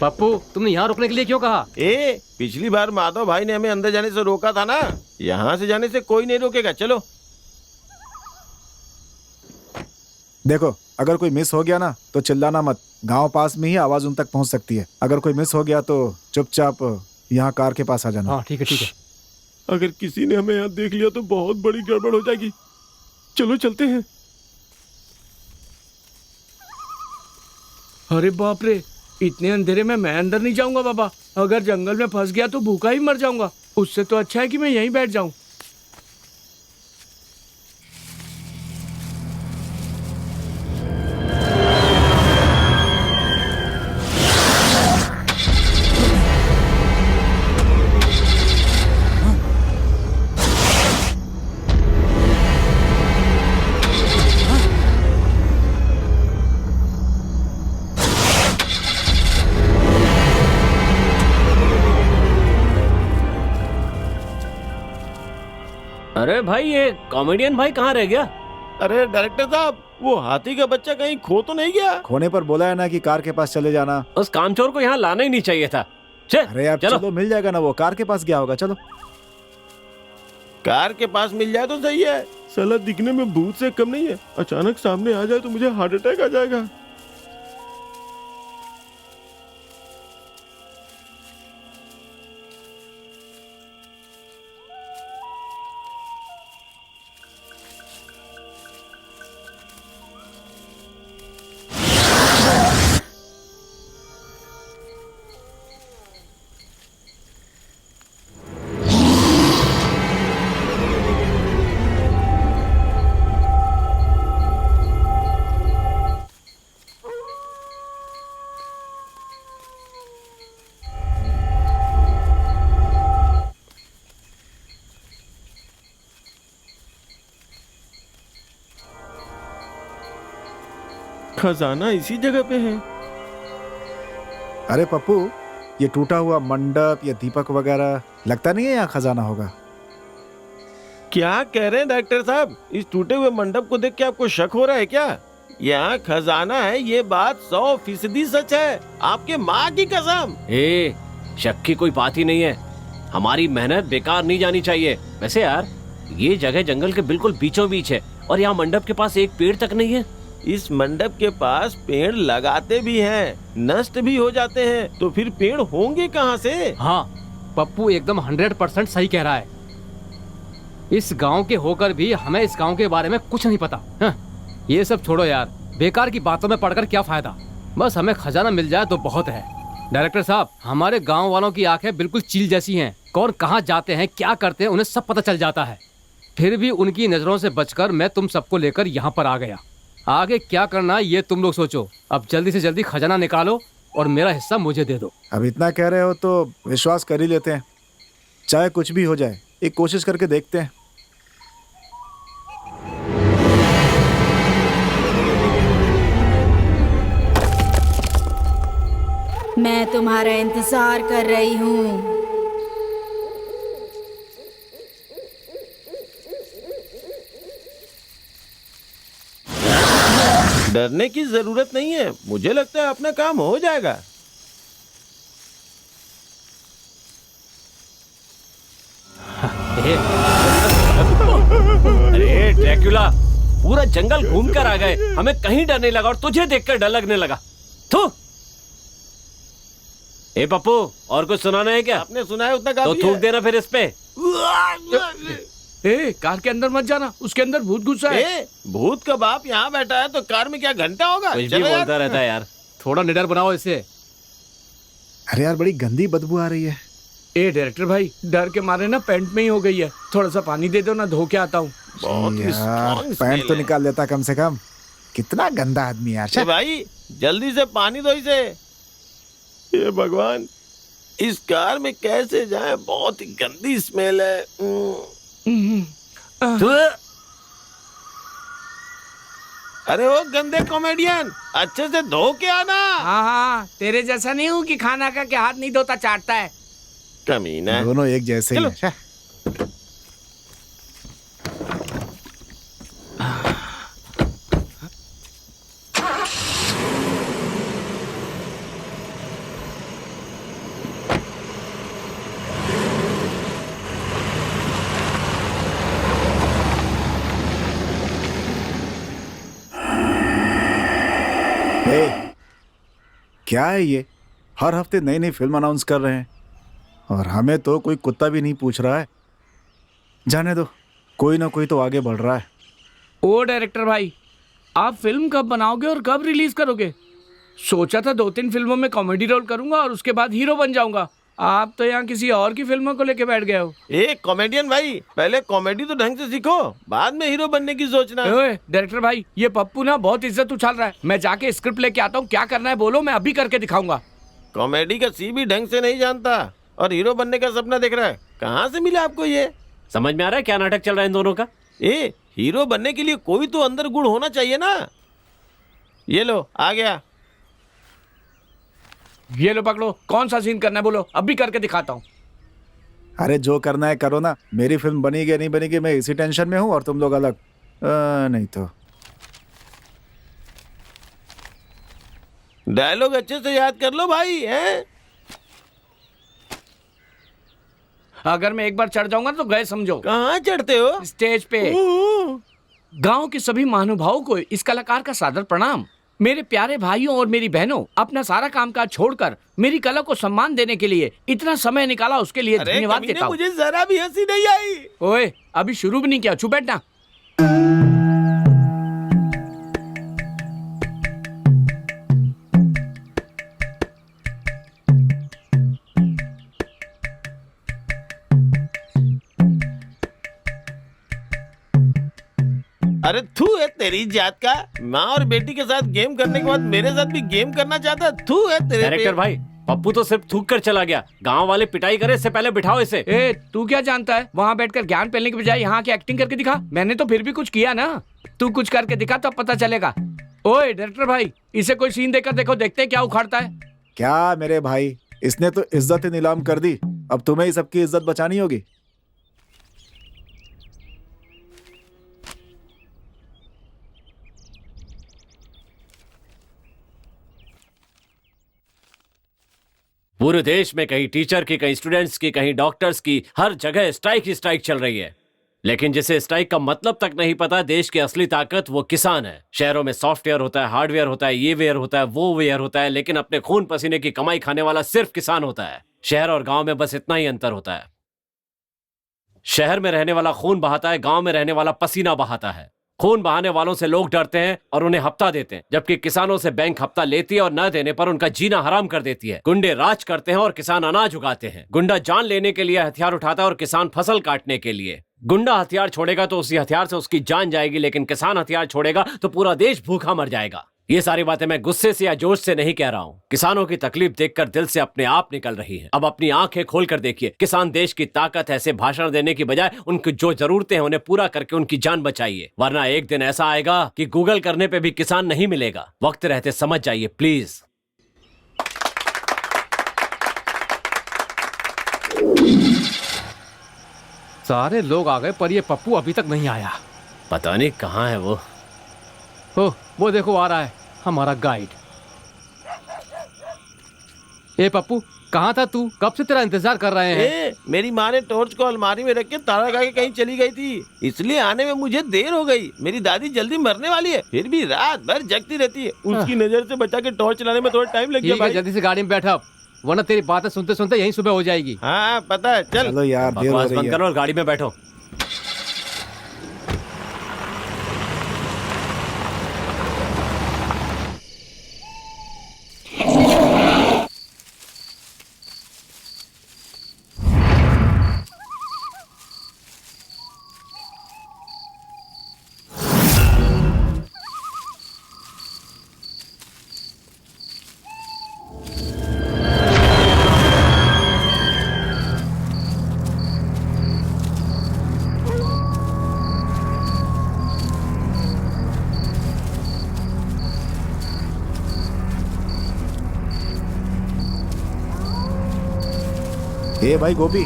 पप्पू, तुमने यहाँ रुकने के लिए क्यों कहा? पिछली बार माधव भाई ने हमें अंदर जाने से रोका था ना, यहाँ से जाने से कोई नहीं रोकेगा। चलो। देखो, अगर कोई मिस हो गया ना तो चिल्लाना मत। गांव पास में ही आवाज उन तक पहुंच सकती है। अगर कोई मिस हो गया तो चुपचाप यहाँ कार के पास आ जाना। हाँ ठीक है ठीक है। अगर किसी ने हमें यहाँ देख लिया तो बहुत बड़ी गड़बड़ हो जाएगी। चलो चलते हैं। अरे बाप रे, इतने अंधेरे में मैं अंदर नहीं जाऊंगा बाबा। अगर जंगल में फंस गया तो भूखा ही मर जाऊंगा। उससे तो अच्छा है कि मैं यहीं बैठ जाऊं। अरे भाई, ये कॉमेडियन भाई कहाँ रह गया? अरे डायरेक्टर साहब, वो हाथी का बच्चा कहीं खो तो नहीं गया? खोने पर बोला है ना कि कार के पास चले जाना। उस कामचोर को यहाँ लाना ही नहीं चाहिए था। अरे यार चलो, मिल जाएगा ना, वो कार के पास गया होगा। चलो। कार के पास मिल जाए तो सही है। साला दिखने में भूत से कम नहीं है। अचानक सामने आ जाए तो मुझे हार्ट अटैक आ जाएगा। खजाना इसी जगह पे है। अरे पप्पू, ये टूटा हुआ मंडप या दीपक वगैरह लगता नहीं है यहाँ खजाना होगा। क्या कह रहे हैं डॉक्टर साहब? इस टूटे हुए मंडप को देख के आपको शक हो रहा है क्या? यहाँ खजाना है, ये बात 100% सच है, आपके माँ की कसम। ए, शक की कोई बात ही नहीं है। हमारी मेहनत बेकार नहीं जानी चाहिए। वैसे यार, ये जगह जंगल के बिल्कुल बीचों बीच है और यहाँ मंडप के पास एक पेड़ तक नहीं है। इस मंडप के पास पेड़ लगाते भी हैं, नष्ट भी हो जाते हैं, तो फिर पेड़ होंगे कहाँ से? हाँ, पप्पू एकदम 100% सही कह रहा है। इस गांव के होकर भी हमें इस गांव के बारे में कुछ नहीं पता। हाँ, ये सब छोड़ो यार, बेकार की बातों में पढ़कर क्या फायदा। बस हमें खजाना मिल जाए तो बहुत है। डायरेक्टर साहब, हमारे गांव वालों की आंखें बिल्कुल चील जैसी हैं। कौन कहाँ जाते हैं, क्या करते हैं, उन्हें सब पता चल जाता है। फिर भी उनकी नजरों से बचकर मैं तुम सबको लेकर यहाँ पर आ गया। आगे क्या करना ये तुम लोग सोचो। अब जल्दी से जल्दी खजाना निकालो और मेरा हिस्सा मुझे दे दो। अब इतना कह रहे हो तो विश्वास कर ही लेते हैं, चाहे कुछ भी हो जाए। एक कोशिश करके देखते हैं। मैं तुम्हारा इंतजार कर रही हूँ। डरने की जरूरत नहीं है, मुझे लगता है अपना काम हो जाएगा। अरे ड्रैकुला, पूरा जंगल घूम कर आ गए, हमें कहीं डर नहीं लगा और तुझे देखकर डर लगने लगा। थू। ए पप्पू, और कुछ सुनाना है क्या? आपने सुना है उतना तो काफी थूक है। देना फिर इस पे। ए, कार के अंदर मत जाना, उसके अंदर भूत घुसा है। ए, भूत का बाप यहाँ बैठा है तो कार में क्या घंटा होगा? कुछ भी चलो यार। बोलता रहता है यार। थोड़ा निडर बनाओ इसे। अरे यार, बड़ी गंदी बदबू आ रही है। ए डायरेक्टर भाई, डर के मारे ना पैंट में ही हो गई है। थोड़ा सा पानी दे दो ना, धो के आता हूँ। बहुत ही यार, strong पैंट smell तो है। निकाल लेता कम से कम। कितना गंदा आदमी यार। ए भाई, जल्दी से पानी दो इसे। ये भगवान, इस कार में कैसे जाए? बहुत ही गंदी स्मेल है। अरे ओ गंदे कॉमेडियन, अच्छे से धो के आना। हाँ हाँ, तेरे जैसा नहीं हूँ कि खाना का के हाथ नहीं धोता चाटता है। कमीना। दोनों एक जैसे ही चलो। हैं। ए, क्या है ये? हर हफ्ते नई नई फिल्म अनाउंस कर रहे हैं और हमें तो कोई कुत्ता भी नहीं पूछ रहा है। जाने दो, कोई ना कोई तो आगे बढ़ रहा है। ओ डायरेक्टर भाई, आप फिल्म कब बनाओगे और कब रिलीज करोगे? सोचा था 2-3 फिल्मों में कॉमेडी रोल करूंगा और उसके बाद हीरो बन जाऊंगा। आप तो यहाँ किसी और की फिल्मों को लेके बैठ गए हो। ए कॉमेडियन भाई, पहले कॉमेडी तो ढंग से सीखो, बाद में हीरो बनने की सोचना। ओए डायरेक्टर भाई, ये पप्पू ना बहुत इज्जत उछाल रहा है। मैं जाके स्क्रिप्ट लेके आता हूँ, क्या करना है बोलो, मैं अभी करके दिखाऊंगा। कॉमेडी का सी भी ढंग से नहीं जानता और हीरो बनने का सपना देख रहा है। कहाँ से मिला आपको ये? समझ में आ रहा है क्या नाटक चल रहा है इन दोनों का? ए, हीरो बनने के लिए कोई तो अंदर गुण होना चाहिए ना। ये लो, आ गया। ये लो पकड़ो, कौन सा सीन करना है बोलो, अभी करके दिखाता हूँ। अरे जो करना है करो ना। मेरी फिल्म बनेगी नहीं बनेगी, मैं इसी टेंशन में हूँ और तुम लोग अलग। नहीं तो डायलॉग अच्छे से याद कर लो भाई, हैं? अगर मैं एक बार चढ़ जाऊंगा तो गए समझो। कहाँ चढ़ते हो? स्टेज पे। गांव के सभी महानुभावों को इस कलाकार का सादर प्रणाम। मेरे प्यारे भाइयों और मेरी बहनों, अपना सारा कामकाज छोड़कर मेरी कला को सम्मान देने के लिए इतना समय निकाला, उसके लिए अरे धन्यवाद कमीने, देता हूँ। मुझे जरा भी हंसी नहीं आई। ओए, अभी शुरू भी नहीं किया, चुप बैठना। अरे थू है तेरी जात का। माँ और बेटी के साथ गेम करने के बाद मेरे साथ भी गेम करना चाहता। थू है तेरे डायरेक्टर पे। भाई, पप्पू तो सिर्फ थूक कर चला गया। गांव वाले पिटाई करे, इससे पहले बिठाओ इसे। ए, तू क्या जानता है? वहाँ बैठकर ज्ञान फैलने के बजाय यहाँ की एक्टिंग करके दिखा। मैंने तो फिर भी कुछ किया ना। तू कुछ करके दिखा तो पता चलेगा। ओए डायरेक्टर भाई, इसे कोई सीन देकर देखो, देखते हैं क्या उखाड़ता है। क्या मेरे भाई, इसने तो इज्जत ही नीलाम कर दी, अब तुम्हें ही सबकी इज्जत बचानी होगी। पूरे देश में कहीं टीचर की, कहीं स्टूडेंट्स की, कहीं डॉक्टर्स की, हर जगह स्ट्राइक ही स्ट्राइक चल रही है। लेकिन जिसे स्ट्राइक का मतलब तक नहीं पता, देश की असली ताकत वो किसान है। शहरों में सॉफ्टवेयर होता है, हार्डवेयर होता है, ये वेयर होता है, वो वेयर होता है, लेकिन अपने खून पसीने की कमाई खाने वाला सिर्फ किसान होता है। शहर और गांव में बस इतना ही अंतर होता है। शहर में रहने वाला खून बहाता है, गांव में रहने वाला पसीना बहाता है। खून बहाने वालों से लोग डरते हैं और उन्हें हफ्ता देते हैं, जबकि किसानों से बैंक हफ्ता लेती है और न देने पर उनका जीना हराम कर देती है। गुंडे राज करते हैं और किसान अनाज उगाते हैं। गुंडा जान लेने के लिए हथियार उठाता है और किसान फसल काटने के लिए। गुंडा हथियार छोड़ेगा तो उसी हथियार से उसकी जान जाएगी, लेकिन किसान हथियार छोड़ेगा तो पूरा देश भूखा मर जाएगा। ये सारी बातें मैं गुस्से से या जोश से नहीं कह रहा हूँ। किसानों की तकलीफ देखकर दिल से अपने आप निकल रही है। अब अपनी आंखें खोल कर देखिए, किसान देश की ताकत है। ऐसे भाषण देने की बजाय उनकी जो जरूरतें हैं उन्हें पूरा करके उनकी जान बचाइए, वरना एक दिन ऐसा आएगा कि गूगल करने पे भी किसान नहीं मिलेगा। वक्त रहते समझ जाइए प्लीज। सारे लोग आ गए पर ये पप्पू अभी तक नहीं आया। पता नहीं कहाँ है वो। ओह, वो देखो आ रहा है हमारा गाइड। ए पप्पू, कहाँ था तू? कब से तेरा इंतजार कर रहे हैं। मेरी माँ ने टॉर्च को अलमारी में रख के ताला लगा के कहीं चली गई थी, इसलिए आने में मुझे देर हो गई। मेरी दादी जल्दी मरने वाली है, फिर भी रात भर जगती रहती है। उसकी नजर से बचा के टॉर्च चलाने में थोड़ा टाइम लग गया भाई। जल्दी से गाड़ी में बैठा, वरना तेरी बातें सुनते सुनते यही सुबह हो जाएगी। हाँ पता है, चल। चलो यार, देर हो बकवास रही बंद है। करो और गाड़ी में बैठो। ए भाई गोपी,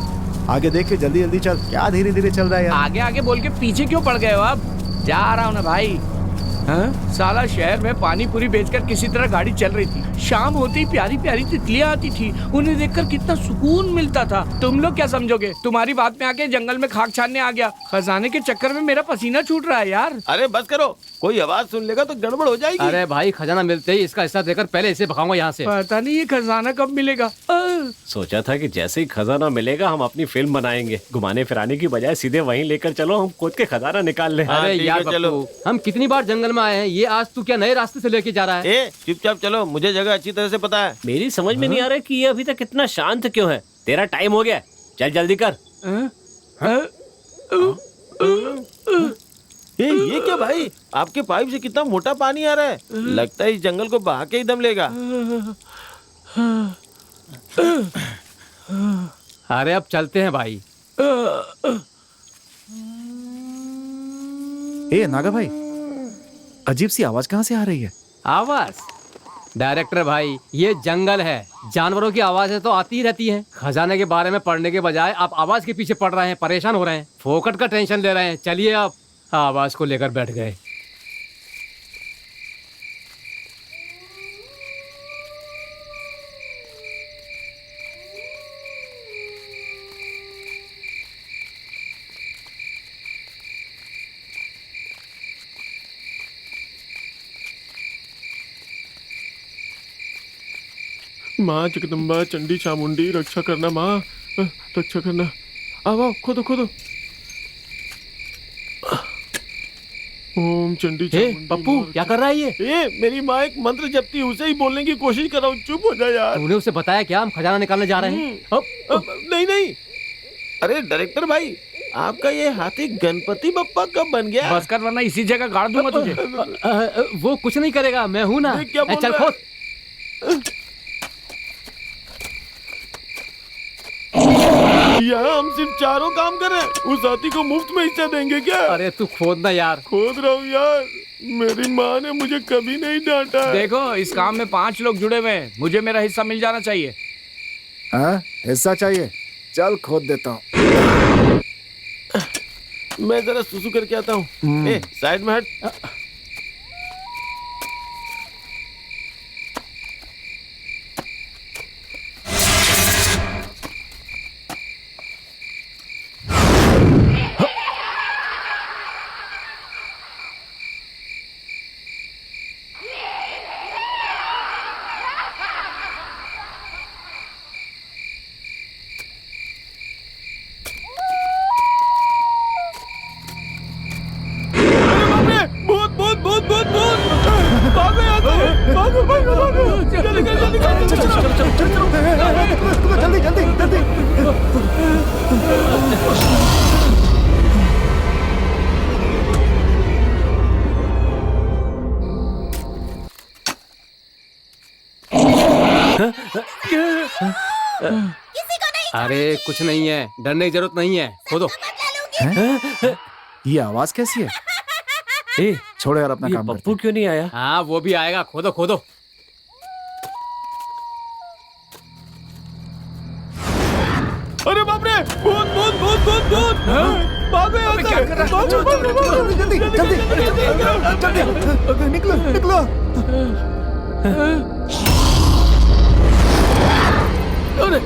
आगे देख के जल्दी जल्दी चल। क्या धीरे धीरे चल रहा है यार। आगे आगे बोल के पीछे क्यों पड़ गए हो आप? जा रहा हूँ ना भाई। हाँ? साला शहर में पानी पूरी बेचकर किसी तरह गाड़ी चल रही थी। शाम होते ही प्यारी प्यारी तितलियां आती थी, उन्हें देखकर कितना सुकून मिलता था। तुम लोग क्या समझोगे? तुम्हारी बात में आके जंगल में खाक छानने आ गया। खजाने के चक्कर में मेरा पसीना छूट रहा है यार। अरे बस करो, कोई आवाज सुन लेगा तो गड़बड़ हो जाएगी। अरे भाई, खजाना मिलते ही इसका हिस्सा देकर पहले इसे भगाऊंगा यहाँ से। पता नहीं ये खजाना कब मिलेगा। सोचा था कि जैसे ही खजाना मिलेगा हम अपनी फिल्म बनाएंगे। घुमाने फिराने की बजाय सीधे वहीं लेकर चलो, हम खुद के खजाना निकाल ले। अरे ठीक यार है, चलो। पप्पू, हम कितनी बार जंगल में आए हैं, ये आज तू क्या नए रास्ते से लेके जा रहा है? चुपचाप चलो, मुझे जगह अच्छी तरह से पता है। मेरी समझ में नहीं आ रहा कि ये अभी तक इतना शांत क्यों है। तेरा टाइम हो गया, चल जल्दी कर। ये क्या भाई, आपके पाइप से कितना मोटा पानी आ रहा है। लगता है इस जंगल को बहा के ही दम लेगा। अरे अब चलते हैं भाई। ए नागा भाई, अजीब सी आवाज कहाँ से आ रही है? आवाज? डायरेक्टर भाई, ये जंगल है, जानवरों की आवाजें तो आती ही रहती हैं। खजाने के बारे में पढ़ने के बजाय आप आवाज के पीछे पड़ रहे हैं, परेशान हो रहे हैं, फोकट का टेंशन ले रहे हैं। चलिए आप आवाज को लेकर बैठ गए। माँ जगदम्बा चंडी चामुंडी रक्षा करना, माँ रक्षा करना। आओ खोदो खोदो। ओम चंडी चामुंडी। पप्पू क्या कर रहा है ये? मेरी माँ एक मंत्र जपती, उसे ही बोलने की कोशिश कर रहा हूँ। चुप हो जा यार। तूने उसे बताया क्या हम खजाना निकालने जा रहे हैं? नहीं नहीं, अरे डायरेक्टर भाई, आपका ये हाथी गणपति बप्पा कब बन गया? बस कर, वरना इसी जगह गाड़ दूंगा तुझे। वो कुछ नहीं करेगा, मैं हूँ ना। क्या बोल चल रहा है? खोद। यहाँ हम सिर्फ चारों काम कर रहे हैं, उस हाथी को मुफ्त में हिस्सा देंगे क्या? अरे तू खोद ना यार। खोद रहा हूँ यार, मेरी माँ ने मुझे कभी नहीं डांटा है। देखो इस काम में 5 लोग जुड़े हुए हैं, मुझे मेरा हिस्सा मिल जाना चाहिए। हाँ हिस्सा चाहिए, चल खोद देता हूँ। मैं जरा सुसु करके आता हूँ। साइड में हट। जल्दी जल्दी जल्दी। अरे कुछ नहीं है, डरने की जरूरत नहीं है, खोदो। ये आवाज कैसी है? ए, छोड़ो यार अपना ये काम करते पप्पू क्यों नहीं आया? हाँ वो भी आएगा, खोदो खोदो। अरे बाप रे, भूत भूत भूत भूत भूत। भागो यहाँ से। जल्दी जल्दी जल्दी निकलो निकलो। अरे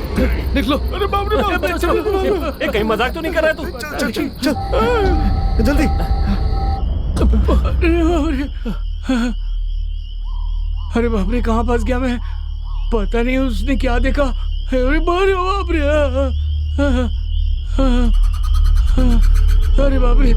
निकलो। अरे बाप रे बाप रे, चलो। कहीं मजाक तो नहीं कर रहा है तू? चल चल चल जल्दी। अरे बाप रे, कहाँ फंस गया मैं? पता नहीं उसने क्या देखा। अरे बाप रे, अरे बाप रे।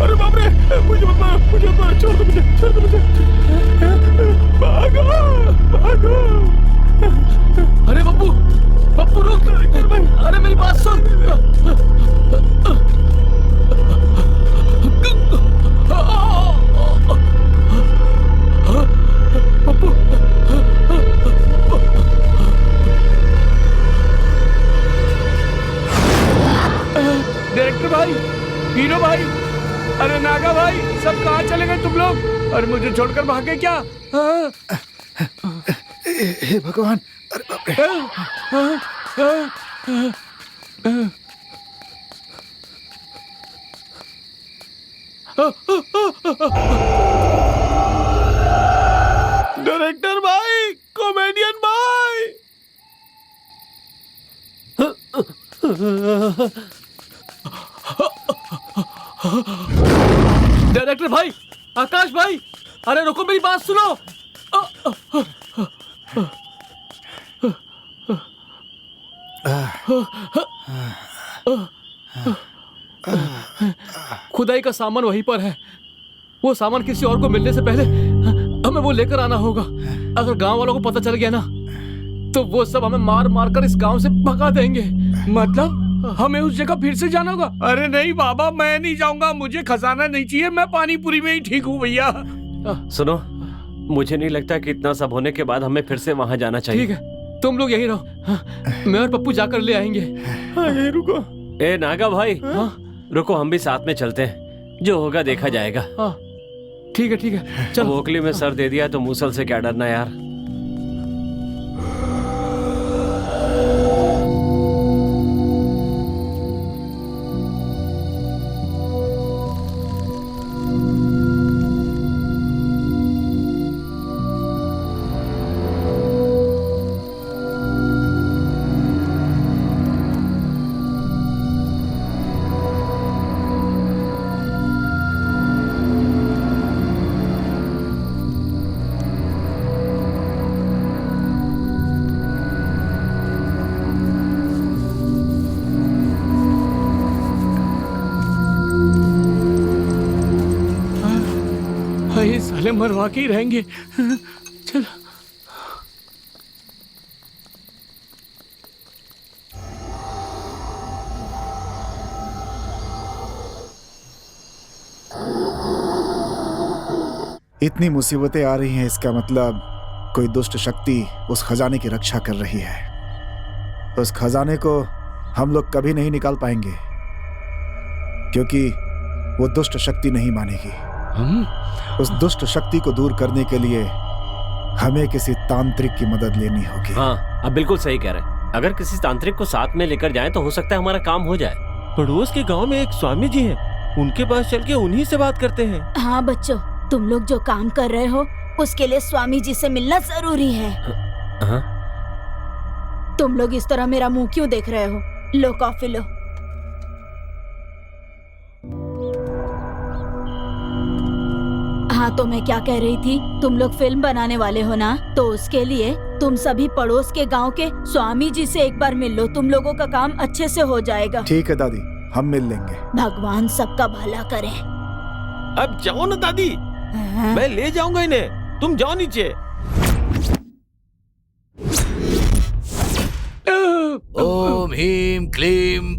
अरे बाप रे, मुझे मत मारो, मुझे मत मारो, छोड़ दो मुझे, छोड़ दो मुझे। भागो भागो। अरे पप्पू, पप्पू रुक। अरे मेरी बात सुन। पप्पू। डायरेक्टर भाई, हीरो भाई, अरे नागा भाई, सब कहाँ चले गए तुम लोग? अरे मुझे छोड़कर भागे क्या? हे भगवान, अरे बाप रे। डायरेक्टर भाई, कॉमेडियन भाई। डायरेक्टर भाई, आकाश भाई, अरे रुको, मेरी बात सुनो। खुदाई का सामान वहीं पर है। वो सामान किसी और को मिलने से पहले हमें वो लेकर आना होगा। अगर गांव वालों को पता चल गया ना, तो वो सब हमें मार मार कर इस गांव से भगा देंगे। मतलब हमें उस जगह फिर से जाना होगा? अरे नहीं बाबा, मैं नहीं जाऊंगा, मुझे खजाना नहीं चाहिए, मैं पानीपुरी में ही ठीक हूँ भैया। सुनो, मुझे नहीं लगता कि इतना सब होने के बाद हमें फिर से वहां जाना चाहिए। ठीक है, तुम लोग यही रहो, मैं और पप्पू जाकर ले आएंगे। यही रुको। ए नागा भाई, रुको, हम भी साथ में चलते हैं, जो होगा देखा जाएगा। ठीक है चलो। वोकली में सर दे दिया तो मूसल से क्या डरना यार। ये साले मरवा के ही रहेंगे। चलो। इतनी मुसीबतें आ रही हैं, इसका मतलब कोई दुष्ट शक्ति उस खजाने की रक्षा कर रही है। उस खजाने को हम लोग कभी नहीं निकाल पाएंगे, क्योंकि वो दुष्ट शक्ति नहीं मानेगी। उस दुष्ट शक्ति को दूर करने के लिए हमें किसी तांत्रिक की मदद लेनी होगी। हाँ, आप बिल्कुल सही कह रहे हैं। अगर किसी तांत्रिक को साथ में लेकर जाएं तो हो सकता है हमारा काम हो जाए। पड़ोस के गांव में एक स्वामी जी हैं, उनके पास चल के उन्हीं से बात करते हैं। हाँ बच्चों, तुम लोग जो काम कर रहे हो उसके लिए स्वामी जी से मिलना जरूरी है। हाँ? तुम लोग इस तरह मेरा मुंह क्यों देख रहे हो? लो कॉफी लो। हाँ, तो मैं क्या कह रही थी, तुम लोग फिल्म बनाने वाले हो ना, तो उसके लिए तुम सभी पड़ोस के गांव के स्वामी जी से एक बार मिल लो। तुम लोगों का काम अच्छे से हो जाएगा। ठीक है दादी, हम मिल लेंगे। भगवान सबका भला करे। अब जाओ ना दादी, मैं ले जाऊंगा इन्हें, तुम जाओ नीचे। ओम ह्रीम क्लीम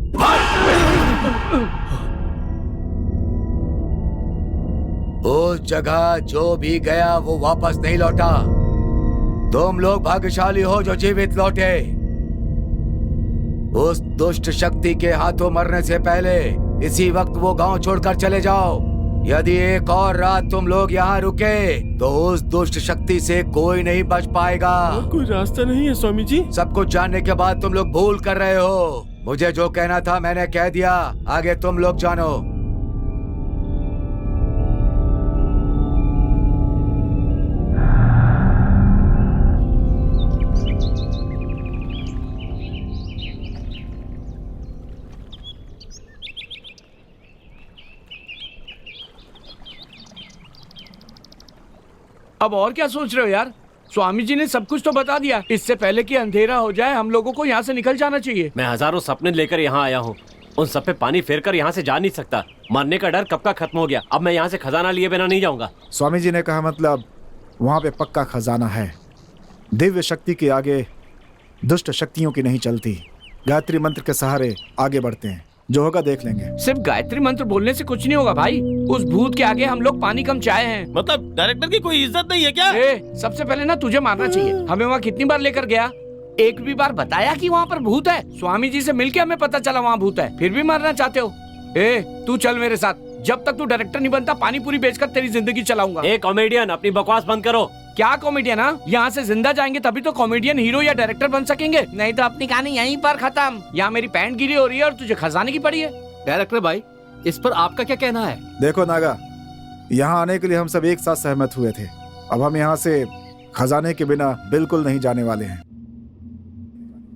उस जगह जो भी गया वो वापस नहीं लौटा। तुम लोग भाग्यशाली हो जो जीवित लौटे। उस दुष्ट शक्ति के हाथों मरने से पहले इसी वक्त वो गांव छोड़कर चले जाओ। यदि एक और रात तुम लोग यहाँ रुके तो उस दुष्ट शक्ति से कोई नहीं बच पाएगा। कोई रास्ता नहीं है स्वामी जी? सब कुछ जानने के बाद तुम लोग भूल कर रहे हो। मुझे जो कहना था मैंने कह दिया, आगे तुम लोग जानो। अब और क्या सोच रहे हो यार? स्वामी जी ने सब कुछ तो बता दिया। इससे पहले कि अंधेरा हो जाए हम लोगों को यहाँ से निकल जाना चाहिए। मैं हजारों सपने लेकर यहाँ आया हूँ, उन सब पे पानी फेर कर यहाँ से जा नहीं सकता। मरने का डर कब का खत्म हो गया। अब मैं यहाँ से खजाना लिए बिना नहीं जाऊंगा। स्वामी जी ने कहा मतलब वहाँ पे पक्का खजाना है। दिव्य शक्ति के आगे दुष्ट शक्तियों की नहीं चलती। गायत्री मंत्र के सहारे आगे बढ़ते हैं, जो होगा देख लेंगे। सिर्फ गायत्री मंत्र बोलने से कुछ नहीं होगा भाई। उस भूत के आगे हम लोग पानी कम चाहे हैं। मतलब डायरेक्टर की कोई इज्जत नहीं है क्या? सबसे पहले ना तुझे मारना चाहिए। हमें वहाँ कितनी बार लेकर गया, एक भी बार बताया कि वहाँ पर भूत है? स्वामी जी से मिलके हमें पता चला वहाँ भूत है, फिर भी मारना चाहते हो? तू चल मेरे साथ। जब तक तू डायरेक्टर नहीं बनता पानी पूरी बेचकर तेरी जिंदगी चलाऊंगा। कॉमेडियन, अपनी बकवास बंद करो। क्या कॉमेडियन? यहाँ से जिंदा जाएंगे तभी तो कॉमेडियन, हीरो या डायरेक्टर बन सकेंगे, नहीं तो अपनी कहानी यहीं पर खत्म। यहाँ मेरी पैंट गिरी हो रही है और तुझे खजाने की पड़ी है। डायरेक्टर भाई, इस पर आपका क्या कहना है? देखो नागा, यहाँ आने के लिए हम सब एक साथ सहमत हुए थे। अब हम यहाँ से खजाने के बिना बिल्कुल नहीं जाने वाले हैं।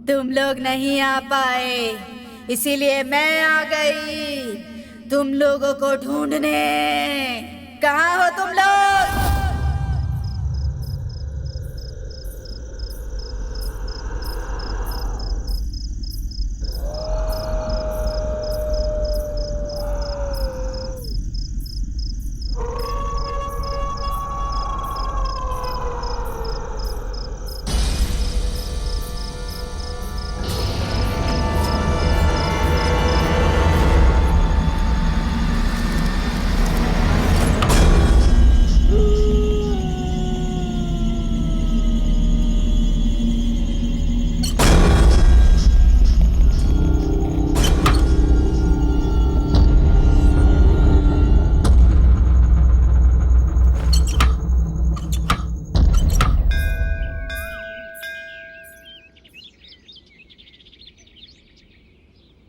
तुम लोग नहीं आ पाए, इसीलिए मैं आ गई तुम लोगों को ढूंढने। कहाँ हो तुम लोग?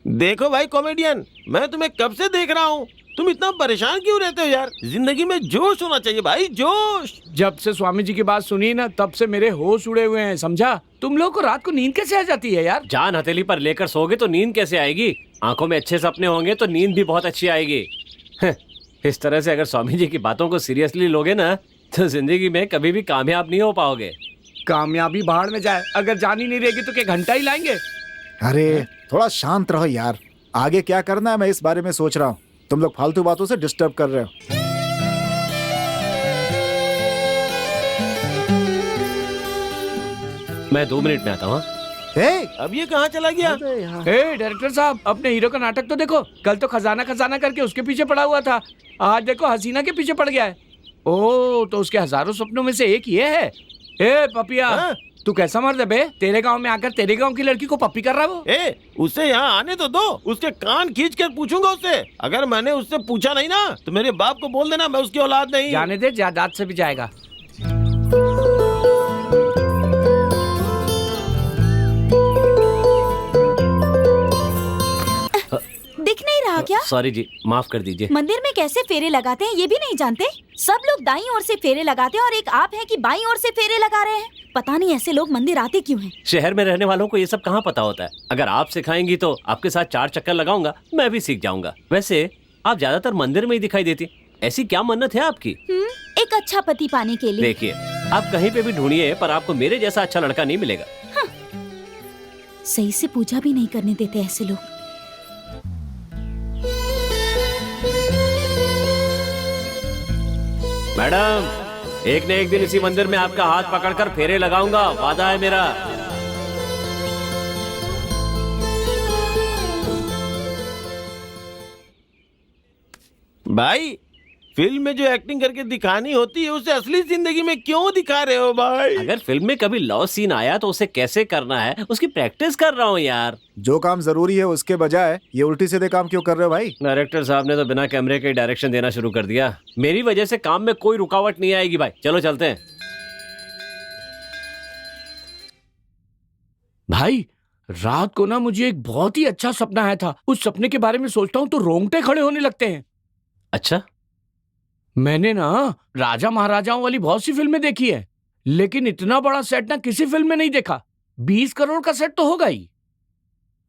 देखो भाई कॉमेडियन, मैं तुम्हें कब से देख रहा हूँ। तुम इतना परेशान क्यों रहते हो यार? जिंदगी में जोश होना चाहिए भाई, जोश। जब से स्वामी जी की बात सुनी ना, तब से मेरे होश उड़े हुए हैं, समझा? तुम लोग को रात को नींद कैसे आ जाती है यार? जान हथेली पर लेकर सोगे तो नींद कैसे आएगी? आंखों में अच्छे सपने होंगे तो नींद भी बहुत अच्छी आएगी। इस तरह से अगर स्वामी जी की बातों को सीरियसली लोगे ना, तो जिंदगी में कभी भी कामयाब नहीं हो पाओगे। कामयाबी बाहर में जाए, अगर जान ही नहीं रहेगी तो क्या घंटा ही लाएंगे? अरे थोड़ा शांत रहो यार, आगे क्या करना है मैं इस बारे में सोच रहा हूँ। तुम लोग फालतू बातों से डिस्टर्ब कर रहे हो। मैं 2 मिनट में आता हूँ। अब ये कहाँ चला गया? डायरेक्टर साहब, अपने हीरो का नाटक तो देखो। कल तो खजाना खजाना करके उसके पीछे पड़ा हुआ था, आज देखो हसीना के पीछे पड़ गया है। ओ, तो उसके हजारों सपनों में से एक ये है। ए पपिया, हाँ? तू कैसा मर्द है बे? तेरे गांव में आकर तेरे गांव की लड़की को पप्पी कर रहा है वो। उसे यहाँ आने तो दो, उसके कान खींच कर पूछूंगा उससे। अगर मैंने उससे पूछा नहीं ना तो मेरे बाप को बोल देना मैं उसकी औलाद नहीं। जाने दे, जायदाद से भी जाएगा। दिख नहीं रहा क्या? सॉरी जी, माफ कर दीजिए। मंदिर में कैसे फेरे लगाते हैं ये भी नहीं जानते? सब लोग दाईं ओर से फेरे लगाते हैं और एक आप हैं कि बाईं ओर से फेरे लगा रहे हैं। पता नहीं ऐसे लोग मंदिर आते क्यों हैं। शहर में रहने वालों को ये सब कहाँ पता होता है। अगर आप सिखाएंगी तो आपके साथ 4 चक्कर लगाऊंगा, मैं भी सीख जाऊंगा। वैसे आप ज्यादातर मंदिर में ही दिखाई देती, ऐसी क्या मन्नत है आपकी? एक अच्छा पति पाने के लिए। देखिए, आप कहीं पे भी ढूंढिए पर आपको मेरे जैसा अच्छा लड़का नहीं मिलेगा। सही से पूजा भी नहीं करने देते ऐसे लोग। मैडम, एक न एक दिन इसी मंदिर में आपका हाथ पकड़कर फेरे लगाऊंगा, वादा है मेरा। भाई, फिल्म में जो एक्टिंग करके दिखानी होती है उसे असली जिंदगी में क्यों दिखा रहे हो भाई? अगर फिल्म में कभी लव सीन आया तो उसे कैसे करना है उसकी प्रैक्टिस कर रहा हूँ यार। जो काम जरूरी है उसके बजाय ये उल्टी सीधे काम क्यों कर रहे हो भाई? डायरेक्टर साहब ने तो बिना कैमरे के डायरेक्शन देना शुरू कर दिया। मेरी वजह से काम में कोई रुकावट नहीं आएगी भाई। चलो चलते हैं। भाई, रात को ना मुझे एक बहुत ही अच्छा सपना आया था। उस सपने के बारे में सोचता हूँ तो रोंगटे खड़े होने लगते हैं। अच्छा? मैंने ना राजा महाराजाओं वाली बहुत सी फिल्में देखी है, लेकिन इतना बड़ा सेट ना किसी फिल्म में नहीं देखा। 20 करोड़ का सेट तो होगा ही।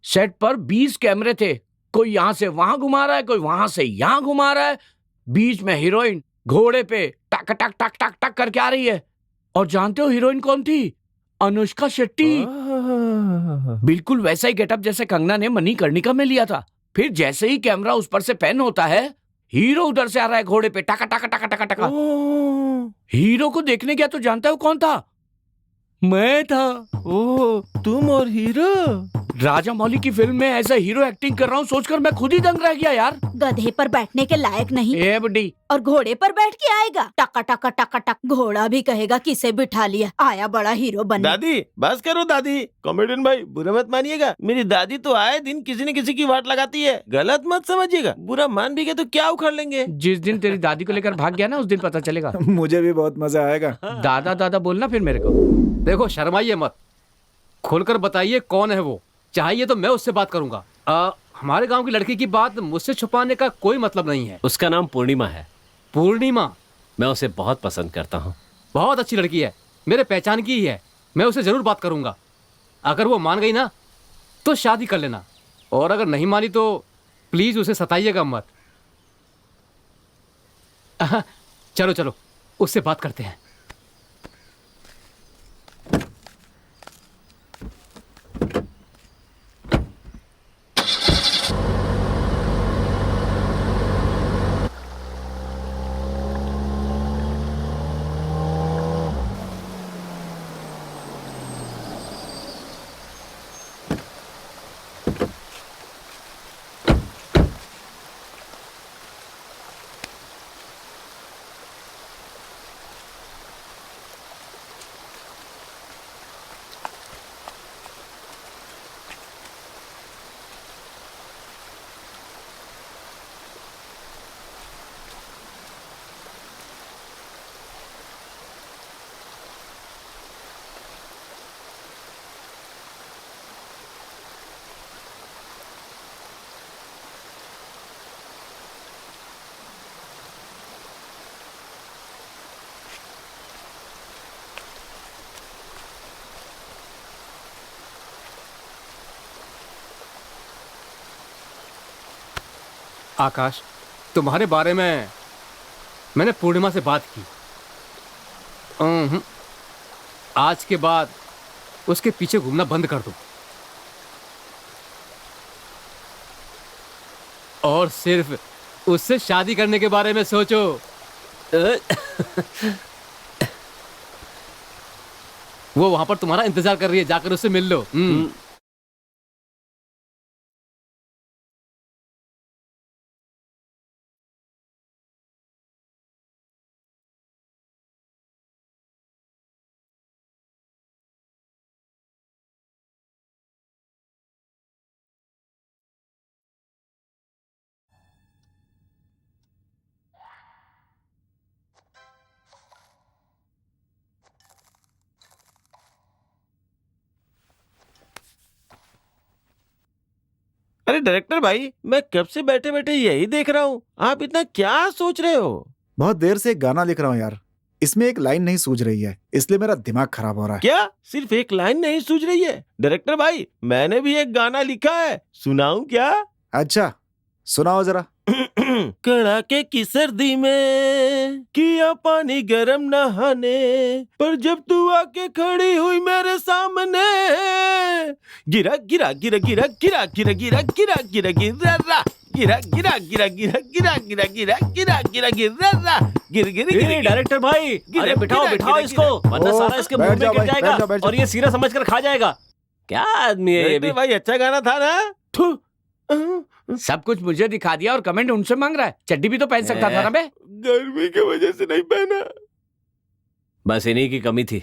सेट पर 20 कैमरे थे। कोई यहां से वहां घुमा रहा है, कोई वहां से यहां घुमा रहा है। बीच में हीरोइन घोड़े पे टक टक टक टक टक करके आ रही है। और जानते हो हीरोइन कौन थी? अनुष्का शेट्टी। बिल्कुल वैसा ही गेटअप जैसे कंगना ने मणिकर्णिका में लिया था। फिर जैसे ही कैमरा उस पर से पैन होता है, हीरो उधर से आ रहा है घोड़े पे, टका टका टका टका टका। हीरो को देखने गया तो जानता हो कौन था? मैं था। ओह, तुम और हीरो? राजा मौली की फिल्म में ऐसा हीरो एक्टिंग कर रहा हूँ सोचकर मैं खुद ही दंग रह गया यार। गधे पर बैठने के लायक नहीं ए बुड्ढी, और घोड़े पर बैठ के आएगा। टका टका टका टक। घोड़ा भी कहेगा किसे बिठा लिया, आया बड़ा हीरो बनने। दादी, बस करो दादी। कॉमेडियन भाई, बुरा मत मानिएगा। मेरी दादी तो आए दिन किसी न किसी की वाट लगाती है, गलत मत समझिएगा। बुरा मान भी गए तो क्या उखाड़ लेंगे। जिस दिन तेरी दादी को लेकर भाग गया ना उस दिन पता चलेगा। मुझे भी बहुत मजा आएगा। दादा दादा बोलना फिर मेरे को। देखो, शर्माइए मत, खोलकर बताइए कौन है वो। चाहिए तो मैं उससे बात करूंगा। हमारे गांव की लड़की की बात मुझसे छुपाने का कोई मतलब नहीं है। उसका नाम पूर्णिमा है। पूर्णिमा? मैं उसे बहुत पसंद करता हूँ। बहुत अच्छी लड़की है, मेरे पहचान की ही है। मैं उससे जरूर बात करूंगा। अगर वो मान गई ना तो शादी कर लेना, और अगर नहीं मानी तो प्लीज उसे सताइएगा मत। चलो चलो, उससे बात करते हैं। आकाश, तुम्हारे बारे में मैंने पूर्णिमा से बात की। आज के बाद उसके पीछे घूमना बंद कर दो और सिर्फ उससे शादी करने के बारे में सोचो। वो वहां पर तुम्हारा इंतजार कर रही है, जाकर उससे मिल लो। अरे डायरेक्टर भाई, मैं कब से बैठे बैठे यही देख रहा हूँ, आप इतना क्या सोच रहे हो? बहुत देर से एक गाना लिख रहा हूँ यार, इसमें एक लाइन नहीं सूझ रही है, इसलिए मेरा दिमाग खराब हो रहा है। क्या सिर्फ एक लाइन नहीं सूझ रही है? डायरेक्टर भाई, मैंने भी एक गाना लिखा है, सुनाऊं क्या? अच्छा सुनाओ जरा। कड़ाके की सर्दी में किया पानी गरम नहाने, पर जब तू आके खड़ी हुई मेरे सामने, गिरा गिरा गिरा गिरा गिरा गिरा गिरा गिरा गिरा गिरा रा, गिरा गिरा गिरा गिरा गिरा गिरा गिरा गिरा गिरा गिरा रा, गिर गिर गिर। डायरेक्टर भाई, अरे बिठाओ बिठाओ इसको, वरना सारा इसके मुंह में गिर जाएगा और ये सीरा समझकर खा जाएगा। क्या आदमी है ये भी? भाई अच्छा गाना था ना? सब कुछ मुझे दिखा दिया और कमेंट उनसे मांग रहा है। चड्डी भी तो पहन सकता था ना बे। गर्मी की वजह से नहीं पहना। बस इन्हीं की कमी थी।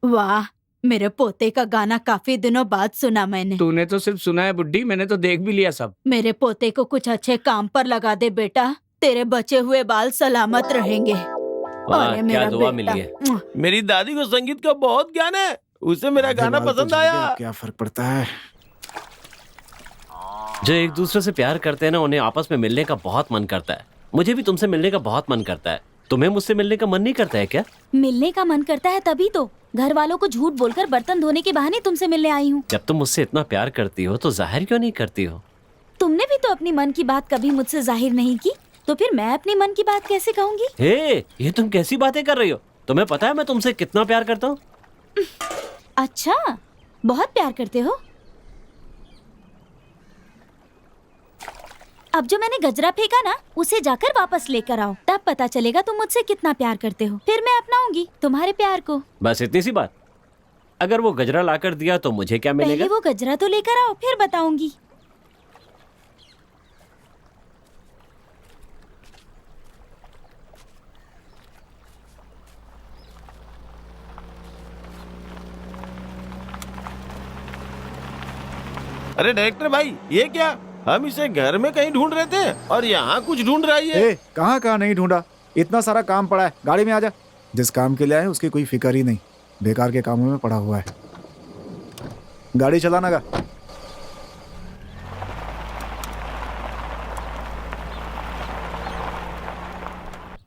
वाह, मेरे पोते का गाना काफी दिनों बाद सुना मैंने। तूने तो सिर्फ सुना है बुड्ढी, मैंने तो देख भी लिया सब। मेरे पोते को कुछ अच्छे काम पर लगा दे बेटा, तेरे बचे हुए बाल सलामत रहेंगे। वाह, क्या दुआ मिली है। मेरी दादी को संगीत का बहुत ज्ञान है, उसे मेरा गाना पसंद आया। क्या फर्क पड़ता है? जो एक दूसरे से प्यार करते हैं ना, उन्हें आपस में मिलने का बहुत मन करता है। मुझे भी तुमसे मिलने का बहुत मन करता है। तुम्हें मुझसे मिलने का मन नहीं करता है क्या? मिलने का मन करता है तभी तो घर वालों को झूठ बोलकर बर्तन धोने के बहाने तुमसे मिलने आई हूँ। जब तुम मुझसे इतना प्यार करती हो तो जाहिर क्यों नहीं करती हो? तुमने भी तो अपनी मन की बात कभी मुझसे जाहिर नहीं की, तो फिर मैं अपनी मन की बात कैसे कहूँगी? हे, ये तुम कैसी बातें कर रही हो? तुम्हें पता है मैं तुमसे कितना प्यार करता हूँ? अच्छा, बहुत प्यार करते हो। अब जो मैंने गजरा फेंका ना, उसे जाकर वापस लेकर आओ, तब पता चलेगा तुम मुझसे कितना प्यार करते हो। फिर मैं अपनाऊंगी तुम्हारे प्यार को। बस इतनी सी बात? अगर वो गजरा लाकर दिया तो मुझे क्या मिलेगा? पहले वो गजरा तो लेकर आओ, फिर बताऊंगी। अरे डायरेक्टर भाई, ये क्या? हम इसे घर में कहीं ढूंढ रहे थे और यहाँ कुछ ढूंढ रहा है। ए, कहाँ नहीं ढूंढा, इतना सारा काम पड़ा है, गाड़ी में आ जा। जिस काम के लिए आए उसकी कोई फिक्र ही नहीं, बेकार के कामों में पड़ा हुआ है। गाड़ी चलाना का।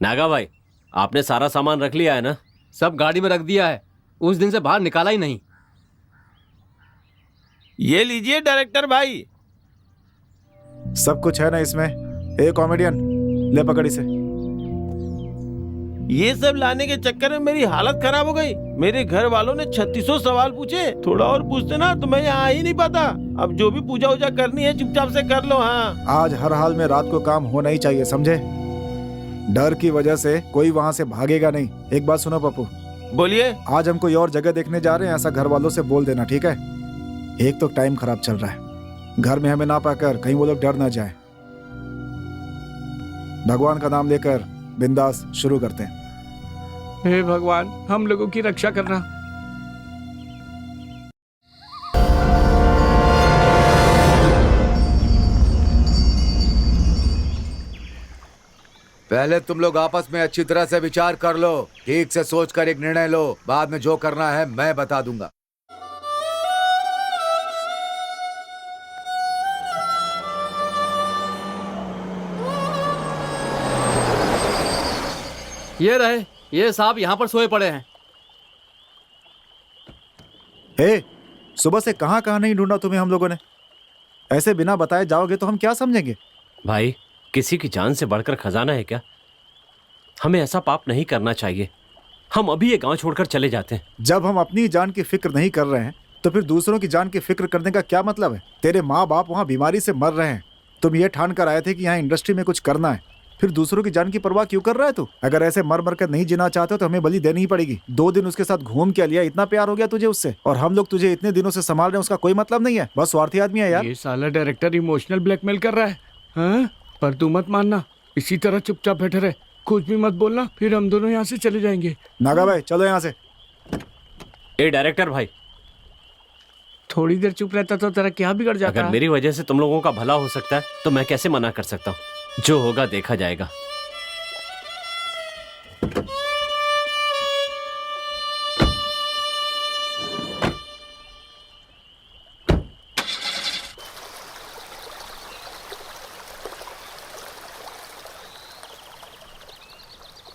नागा भाई, आपने सारा सामान रख लिया है ना? सब गाड़ी में रख दिया है, उस दिन से बाहर निकाला ही नहीं। ये लीजिए डायरेक्टर भाई। सब कुछ है ना इसमें? ए कॉमेडियन, ले पकड़ इसे। ये सब लाने के चक्कर में मेरी हालत खराब हो गई। मेरे घर वालों ने 3600 सवाल पूछे, थोड़ा और पूछते ना तो मैं यहाँ आ ही नहीं पाता। अब जो भी पूजा वूजा करनी है चुपचाप से कर लो। हाँ, आज हर हाल में रात को काम होना ही चाहिए, समझे? डर की वजह से कोई वहाँ से भागेगा नहीं। एक बात सुनो पप्पू, बोलिए। आज हम कोई और जगह देखने जा रहे हैं, ऐसा घर वालों से बोल देना, ठीक है? एक तो टाइम खराब चल रहा है, घर में हमें ना पाकर कहीं वो लोग डर ना जाए। भगवान का नाम लेकर बिंदास शुरू करते हैं। हे भगवान, हम लोगों की रक्षा करना। पहले तुम लोग आपस में अच्छी तरह से विचार कर लो, ठीक से सोचकर एक निर्णय लो। बाद में जो करना है मैं बता दूंगा। ये रहे, ये साहब यहाँ पर सोए पड़े हैं। ए, सुबह से कहाँ नहीं ढूंढा तुम्हें हम लोगों ने। ऐसे बिना बताए जाओगे तो हम क्या समझेंगे? भाई, किसी की जान से बढ़कर खजाना है क्या? हमें ऐसा पाप नहीं करना चाहिए। हम अभी ये गांव छोड़कर चले जाते हैं। जब हम अपनी जान की फिक्र नहीं कर रहे हैं तो फिर दूसरों की जान की फिक्र करने का क्या मतलब है? तेरे माँ बाप वहाँ बीमारी से मर रहे हैं, तुम ये ठान कर आए थे कि यहाँ इंडस्ट्री में कुछ करना है, फिर दूसरों की जान की परवाह क्यों कर रहा है तू? अगर ऐसे मर मर कर नहीं जीना चाहते तो हमें बलि देनी ही पड़ेगी। 2 दिन उसके साथ घूम के लिया, इतना प्यार हो गया तुझे उससे, और हम लोग तुझे इतने दिनों से संभाल रहे हैं, उसका कोई मतलब नहीं है। बस स्वार्थी आदमी है यार। ये साला डायरेक्टर इमोशनल ब्लैकमेल कर रहा है। हाँ? पर तू मत मानना, इसी तरह चुपचाप बैठे रहे, कुछ भी मत बोलना, फिर हम दोनों यहाँ से चले जाएंगे। नागा भाई चलो यहाँ से। ए डायरेक्टर भाई, थोड़ी देर चुप रहता तो तेरा क्या बिगड़ जाता? अगर मेरी वजह से तुम लोगों का भला हो सकता है तो मैं कैसे मना कर सकता हूँ? जो होगा देखा जाएगा।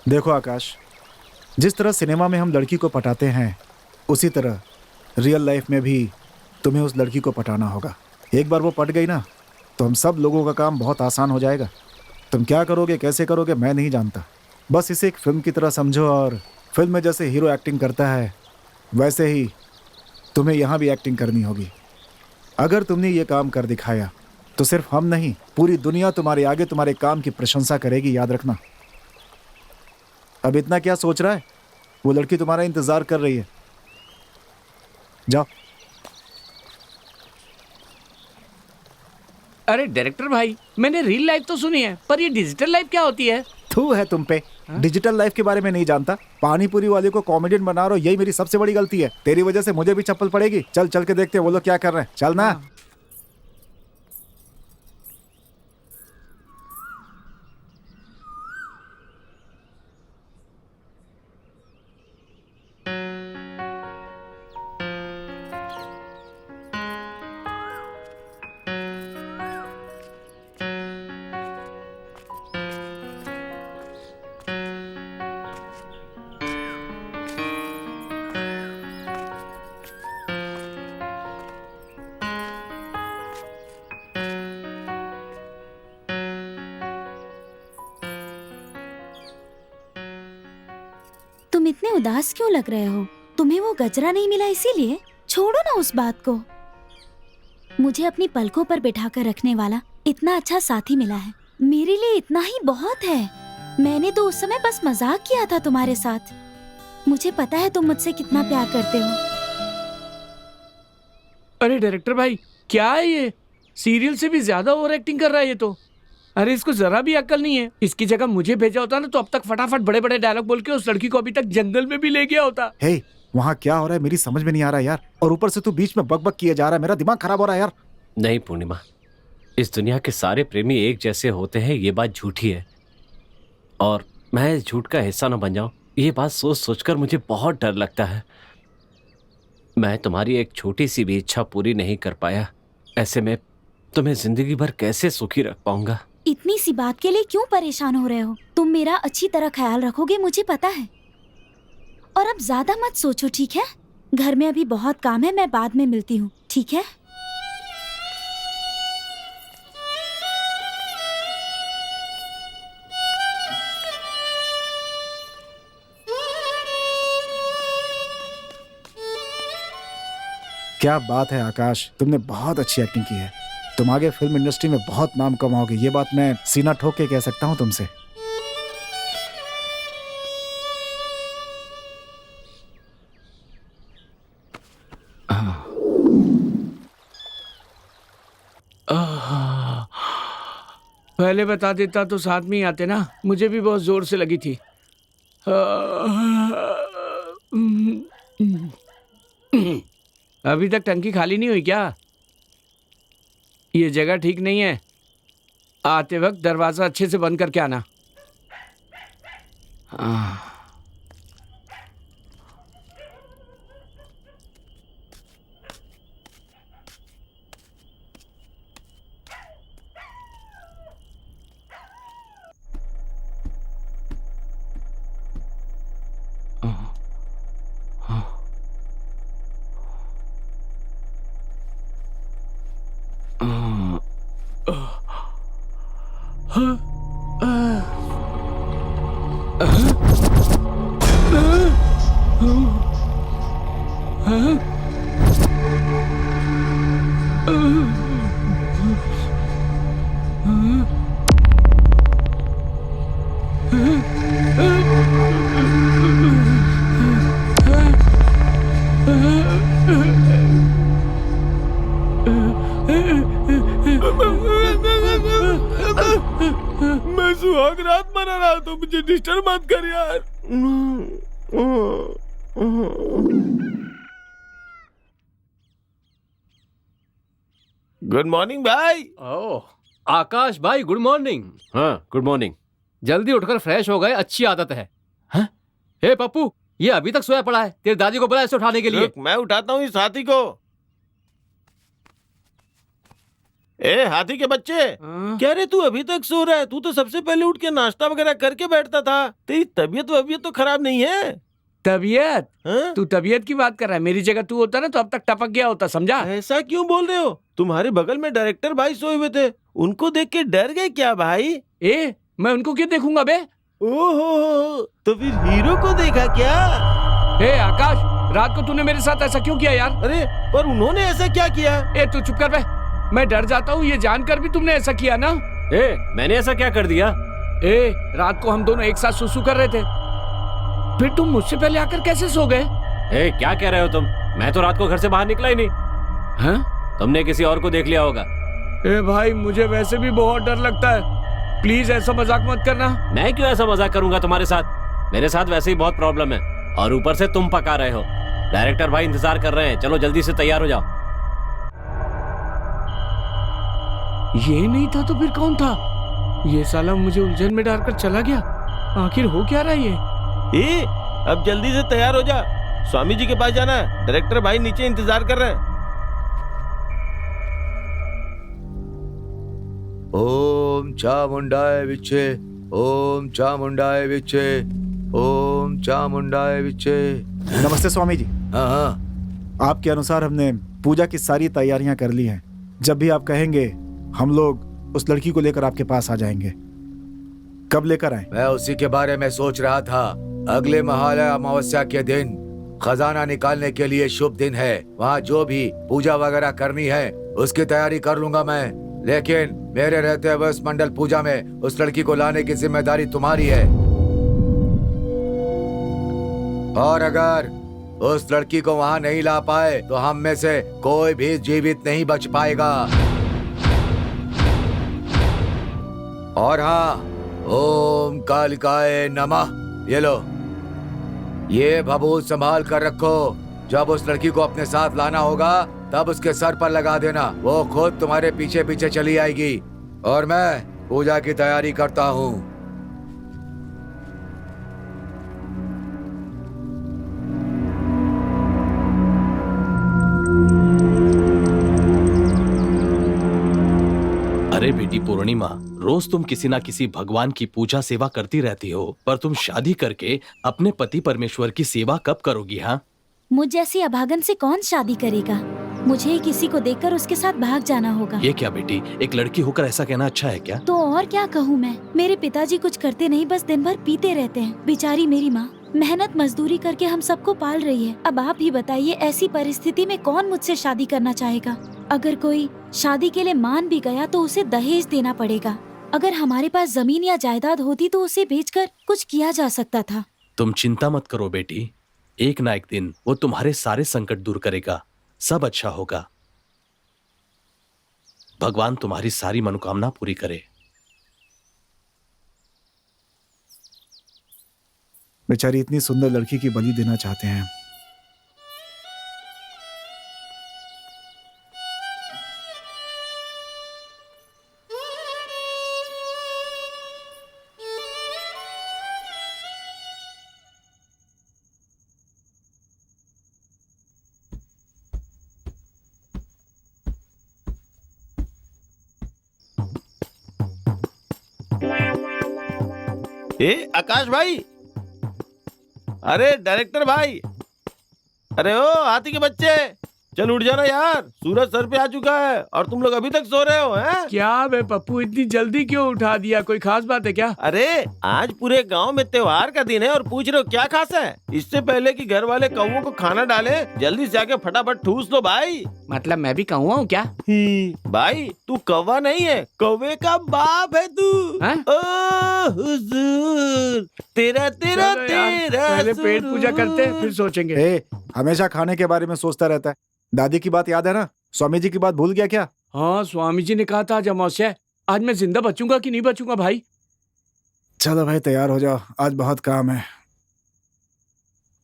देखो आकाश, जिस तरह सिनेमा में हम लड़की को पटाते हैं उसी तरह रियल लाइफ में भी तुम्हें उस लड़की को पटाना होगा। एक बार वो पट गई ना तो हम सब लोगों का काम बहुत आसान हो जाएगा। तुम क्या करोगे, कैसे करोगे, मैं नहीं जानता। बस इसे एक फिल्म की तरह समझो और फिल्म में जैसे हीरो एक्टिंग करता है वैसे ही तुम्हें यहाँ भी एक्टिंग करनी होगी। अगर तुमने ये काम कर दिखाया तो सिर्फ हम नहीं, पूरी दुनिया तुम्हारे आगे तुम्हारे काम की प्रशंसा करेगी, याद रखना। अब इतना क्या सोच रहा है? वो लड़की तुम्हारा इंतजार कर रही है, जाओ। अरे डायरेक्टर भाई, मैंने रियल लाइफ तो सुनी है, पर ये डिजिटल लाइफ क्या होती है? थू है तुम पे, डिजिटल लाइफ के बारे में नहीं जानता। पानी पूरी वाले को कॉमेडियन बना रहा हो, यही मेरी सबसे बड़ी गलती है। तेरी वजह से मुझे भी चप्पल पड़ेगी। चल चल के देखते हैं वो लोग क्या कर रहे हैं, चल ना। तुम इतने उदास क्यों लग रहे हो? तुम्हें वो गजरा नहीं मिला इसीलिए? छोड़ो ना उस बात को। मुझे अपनी पलकों पर बिठाकर रखने वाला इतना अच्छा साथी मिला है। मेरे लिए इतना ही बहुत है। मैंने तो उस समय बस मजाक किया था तुम्हारे साथ। मुझे पता है तुम मुझसे कितना प्यार करते हो। अरे डायरेक्टर भाई, क्या है ये? सीरियल से भी ज्यादा ओवर एक्टिंग कर रहा है ये तो। अरे इसको जरा भी अक्ल नहीं है। इसकी जगह मुझे भेजा होता ना तो अब तक फटाफट बड़े बड़े डायलॉग बोल के उस लड़की को अभी तक जंगल में भी ले गया होता। हे, वहाँ क्या हो रहा है मेरी समझ में नहीं आ रहा यार। और ऊपर से तू बीच में बक बक किए जा रहा है, मेरा दिमाग खराब हो रहा है यार। नहीं पूर्णिमा, इस दुनिया के सारे प्रेमी एक जैसे होते हैं, ये बात झूठी है। और मैं इस झूठ का हिस्सा न बन जाऊं, ये बात सोच सोचकर मुझे बहुत डर लगता है। मैं तुम्हारी एक छोटी सी भी इच्छा पूरी नहीं कर पाया, ऐसे में तुम्हें जिंदगी भर कैसे सुखी रख पाऊंगा? इतनी सी बात के लिए क्यों परेशान हो रहे हो? तुम मेरा अच्छी तरह ख्याल रखोगे, मुझे पता है। और अब ज्यादा मत सोचो, ठीक है? घर में अभी बहुत काम है, मैं बाद में मिलती हूँ, ठीक है? क्या बात है आकाश, तुमने बहुत अच्छी एक्टिंग की है। तुम आगे फिल्म इंडस्ट्री में बहुत नाम कमाओगे, ये बात मैं सीना ठोक के कह सकता हूँ तुमसे। पहले बता देता तो साथ में ही आते ना, मुझे भी बहुत जोर से लगी थी। अभी तक टंकी खाली नहीं हुई क्या? ये जगह ठीक नहीं है। आते वक्त दरवाजा अच्छे से बंद करके आना। मैं सुहाग रात मना रहा तो मुझे डिस्टर्ब मत कर यार। गुड मॉर्निंग भाई। ओह आकाश भाई, गुड मॉर्निंग। हाँ गुड मॉर्निंग। जल्दी उठकर फ्रेश हो गए, अच्छी आदत है। हाँ? हे पप्पू, ये अभी तक सोया पड़ा है। तेरी दादी को बुला इसे उठाने के लिए। रुक, मैं उठाता हूँ इस हाथी को। ए हाथी के बच्चे, क्या रे तू अभी तक सो रहा है? तू तो सबसे पहले उठ के नाश्ता वगैरह करके बैठता था। तेरी तबीयत तो खराब नहीं है? तबीयत? हाँ? तू तबीयत की बात कर रहा है? मेरी जगह तू होता ना तो अब तक टपक गया होता, समझा? ऐसा क्यों बोल रहे हो? तुम्हारे बगल में डायरेक्टर भाई सोए हुए थे, उनको देख के डर गए क्या भाई? ए, मैं उनको क्यों देखूंगा बे? ओहो, तो फिर हीरो को देखा क्या? ए आकाश, रात को तूने मेरे साथ ऐसा क्यों किया यार? अरे पर उन्होंने ऐसा क्या किया? ए तू चुप कर बे, मैं डर जाता हूँ ये जानकर भी तुमने ऐसा किया ना? ए, मैंने ऐसा क्या कर दिया? ए, रात को हम दोनों एक साथ सुसु कर रहे थे, फिर तुम मुझसे पहले आकर कैसे सो गए? ए, क्या कह रहे हो तुम? मैं तो रात को घर से बाहर निकला ही नहीं। हाँ? तुमने किसी और को देख लिया होगा। ए भाई, मुझे वैसे भी बहुत डर लगता है, प्लीज ऐसा मजाक मत करना। मैं क्यों ऐसा मजाक करूंगा तुम्हारे साथ? मेरे साथ वैसे ही बहुत प्रॉब्लम है, और ऊपर से तुम पका रहे हो। डायरेक्टर भाई इंतजार कर रहे हैं, चलो जल्दी से तैयार हो जाओ। ये नहीं था तो फिर कौन था? ये साला मुझे उलझन में डालकर चला गया। आखिर हो क्या रहा है ये? अब जल्दी से तैयार हो जा, स्वामी जी के पास जाना है। डायरेक्टर भाई नीचे इंतजार कर रहे हैं। ओम चामुंडाय विचे, ओम चामुंडाय विचे, ओम चामुंडाय विचे। नमस्ते स्वामी जी। हाँ हाँ, आपके अनुसार हमने पूजा की सारी तैयारियां कर ली हैं। जब भी आप कहेंगे हम लोग उस लड़की को लेकर आपके पास आ जाएंगे। कब लेकर आए? मैं उसी के बारे में सोच रहा था। अगले महालय अमावस्या के दिन खजाना निकालने के लिए शुभ दिन है। वहाँ जो भी पूजा वगैरह करनी है उसकी तैयारी कर लूंगा मैं, लेकिन मेरे रहते हुए उस मंडल पूजा में उस लड़की को लाने की जिम्मेदारी तुम्हारी है। और अगर उस लड़की को वहाँ नहीं ला पाए तो हम में से कोई भी जीवित नहीं बच पाएगा। और हाँ, ओम कालिकाय नमः। ये लो, ये भभूत संभाल कर रखो। जब उस लड़की को अपने साथ लाना होगा तब उसके सर पर लगा देना, वो खुद तुम्हारे पीछे पीछे चली आएगी। और मैं पूजा की तैयारी करता हूँ। अरे बेटी पूर्णिमा, रोज तुम किसी ना किसी भगवान की पूजा सेवा करती रहती हो, पर तुम शादी करके अपने पति परमेश्वर की सेवा कब करोगी? हाँ, मुझ जैसी अभागन से कौन शादी करेगा? मुझे ही किसी को देखकर उसके साथ भाग जाना होगा। ये क्या बेटी, एक लड़की होकर ऐसा कहना अच्छा है क्या? तो और क्या कहूँ मैं? मेरे पिताजी कुछ करते नहीं, बस दिन भर पीते रहते हैं। बेचारी मेरी माँ मेहनत मजदूरी करके हम सबको पाल रही है। अब आप ही बताइए, ऐसी परिस्थिति में कौन मुझसे शादी करना चाहेगा? अगर कोई शादी के लिए मान भी गया तो उसे दहेज देना पड़ेगा। अगर हमारे पास जमीन या जायदाद होती तो उसे बेचकर कुछ किया जा सकता था। तुम चिंता मत करो बेटी, एक ना एक दिन वो तुम्हारे सारे संकट दूर करेगा, सब अच्छा होगा। भगवान तुम्हारी सारी मनोकामना पूरी करे। बेचारी इतनी सुंदर लड़की की बलि देना चाहते हैं। आकाश भाई, अरे डायरेक्टर भाई, अरे ओ हाथी के बच्चे, चल उठ जाना यार, सूरज सर पे आ चुका है और तुम लोग अभी तक सो रहे हो हैं? क्या बे पप्पू, इतनी जल्दी क्यों उठा दिया? कोई खास बात है क्या? अरे आज पूरे गांव में त्योहार का दिन है और पूछ रहे हो क्या खास है? इससे पहले कि घर वाले कौवों को खाना डाले, जल्दी से आके फटाफट ठूस लो भाई। मतलब मैं भी कौवा हूँ क्या? भाई तू कौवा नहीं है, कौवे का बाप है तू। ओ हुजूर, तेरा तेरा चलो यार, तेरा पहले पेट पूजा करते हैं, फिर सोचेंगे। ए, हमेशा खाने के बारे में सोचता रहता है। दादी की बात याद है ना? स्वामी जी की बात भूल गया क्या? हाँ, स्वामी जी ने कहा था आज अमावस्या है। आज मैं जिंदा बचूंगा कि नहीं बचूंगा भाई? चलो भाई तैयार हो जाओ, आज बहुत काम है।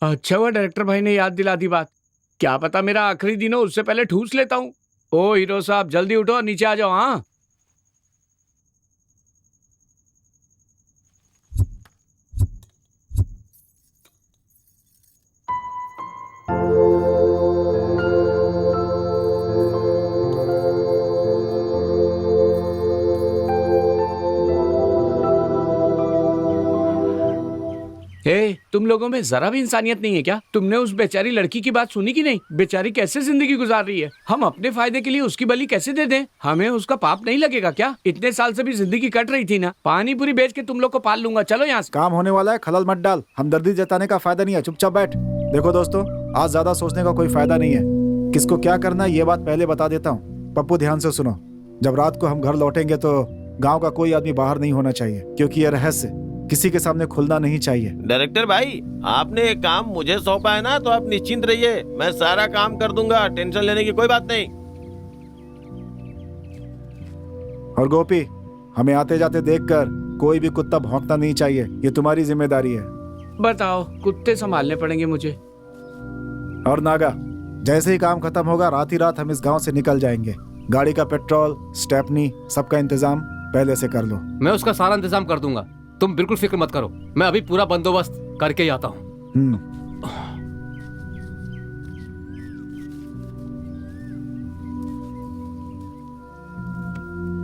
अच्छा हुआ डायरेक्टर भाई ने याद दिला दी बात। क्या पता मेरा आखिरी दिन हो, उससे पहले ठूस लेता हूँ। ओ हीरो साहब, जल्दी उठो और नीचे आ जाओ। हाँ, हे, तुम लोगों में जरा भी इंसानियत नहीं है क्या? तुमने उस बेचारी लड़की की बात सुनी कि नहीं? बेचारी कैसे जिंदगी गुजार रही है। हम अपने फायदे के लिए उसकी बलि कैसे दे दें? हमें उसका पाप नहीं लगेगा क्या? इतने साल से भी जिंदगी कट रही थी ना। पानी पूरी बेच के तुम लोग को पाल लूंगा। चलो यहाँ से। काम होने वाला है, खलल मत डाल। हमदर्दी जताने का फायदा नहीं है, चुपचाप बैठ। देखो दोस्तों, आज ज्यादा सोचने का कोई फायदा नहीं है। किसको क्या करना है ये बात पहले बता देता हूँ। पप्पू ध्यान से सुनो, जब रात को हम घर लौटेंगे तो गांव का कोई आदमी बाहर नहीं होना चाहिए, क्योंकि ये रहस्य किसी के सामने खुलना नहीं चाहिए। डायरेक्टर भाई, आपने एक काम मुझे सौंपा है ना, तो आप निश्चिंत रहिए, मैं सारा काम कर दूंगा, टेंशन लेने की कोई बात नहीं। और गोपी, हमें आते जाते देखकर कोई भी कुत्ता भौंकना नहीं चाहिए, ये तुम्हारी जिम्मेदारी है। बताओ, कुत्ते संभालने पड़ेंगे मुझे। और नागा, जैसे ही काम खत्म होगा रात ही रात हम इस गांव से निकल जाएंगे। गाड़ी का पेट्रोल, स्टेपनी, सबका इंतजाम पहले से कर लो। मैं उसका सारा इंतजाम कर दूंगा, तुम बिल्कुल फिक्र मत करो। मैं अभी पूरा बंदोबस्त करके ही आता हूँ।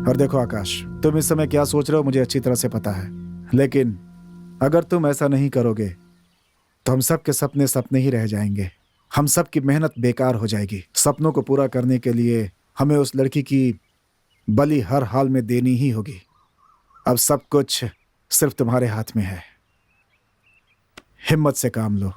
और देखो आकाश, तुम इस समय क्या सोच रहे हो मुझे अच्छी तरह से पता है, लेकिन अगर तुम ऐसा नहीं करोगे तो हम सब के सपने सपने ही रह जाएंगे। हम सब की मेहनत बेकार हो जाएगी। सपनों को पूरा करने के लिए हमें उस लड़की की बलि हर हाल में देनी ही होगी। अब सब कुछ सिर्फ तुम्हारे हाथ में है। हिम्मत से काम लो।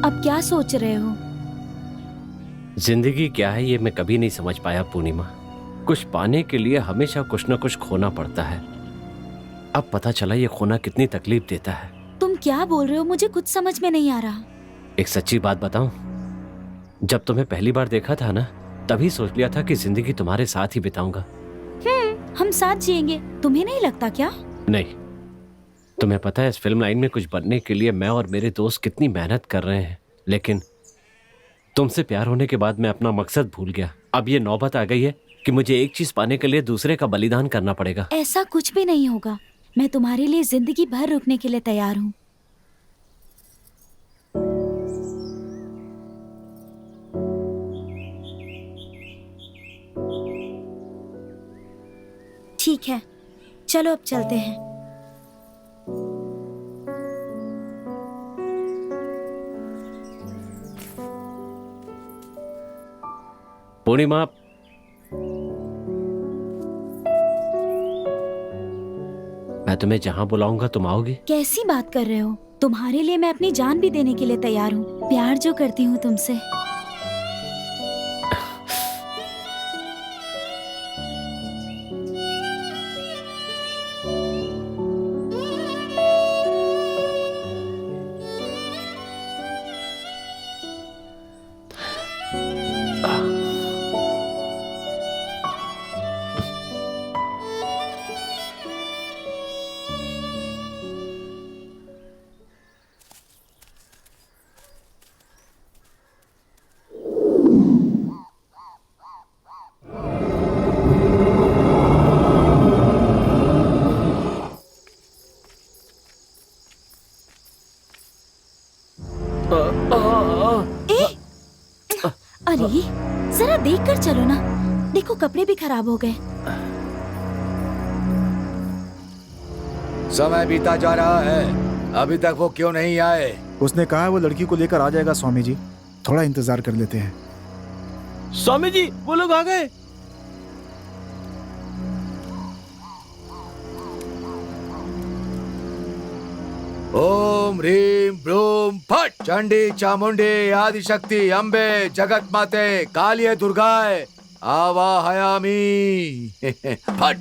अब क्या सोच रहे हो? जिंदगी क्या है ये मैं कभी नहीं समझ पाया पूर्णिमा। कुछ पाने के लिए हमेशा कुछ न कुछ खोना पड़ता है। अब पता चला ये खोना कितनी तकलीफ देता है। तुम क्या बोल रहे हो? मुझे कुछ समझ में नहीं आ रहा। एक सच्ची बात बताऊं, जब तुम्हें पहली बार देखा था ना, तभी सोच लिया था कि जिंदगी तुम्हारे साथ ही बिताऊंगा। हम साथ जिएंगे, तुम्हें नहीं लगता क्या? नहीं, तुम्हें पता है इस फिल्म लाइन में कुछ बनने के लिए मैं और मेरे दोस्त कितनी मेहनत कर रहे हैं, लेकिन तुमसे प्यार होने के बाद मैं अपना मकसद भूल गया। अब ये नौबत आ गई है कि मुझे एक चीज पाने के लिए दूसरे का बलिदान करना पड़ेगा। ऐसा कुछ भी नहीं होगा। मैं तुम्हारे लिए जिंदगी भर रुकने के लिए तैयार हूँ। ठीक है, चलो अब चलते हैं। पूर्णिमा, मैं तुम्हें जहां बुलाऊंगा तुम आओगी? कैसी बात कर रहे हो? तुम्हारे लिए मैं अपनी जान भी देने के लिए तैयार हूँ। प्यार जो करती हूँ तुमसे। अरे जरा देख कर चलो ना, देखो कपड़े भी खराब हो गए। समय बीता जा रहा है, अभी तक वो क्यों नहीं आए? उसने कहा वो लड़की को लेकर आ जाएगा स्वामी जी, थोड़ा इंतजार कर लेते हैं। स्वामी जी, वो लोग आ गए। ओ ओम ह्रीम ब्रूम फट। चंडी चामुंडी आदिशक्ति अम्बे जगत माते कालिये दुर्गाए आवाहयामी। फट।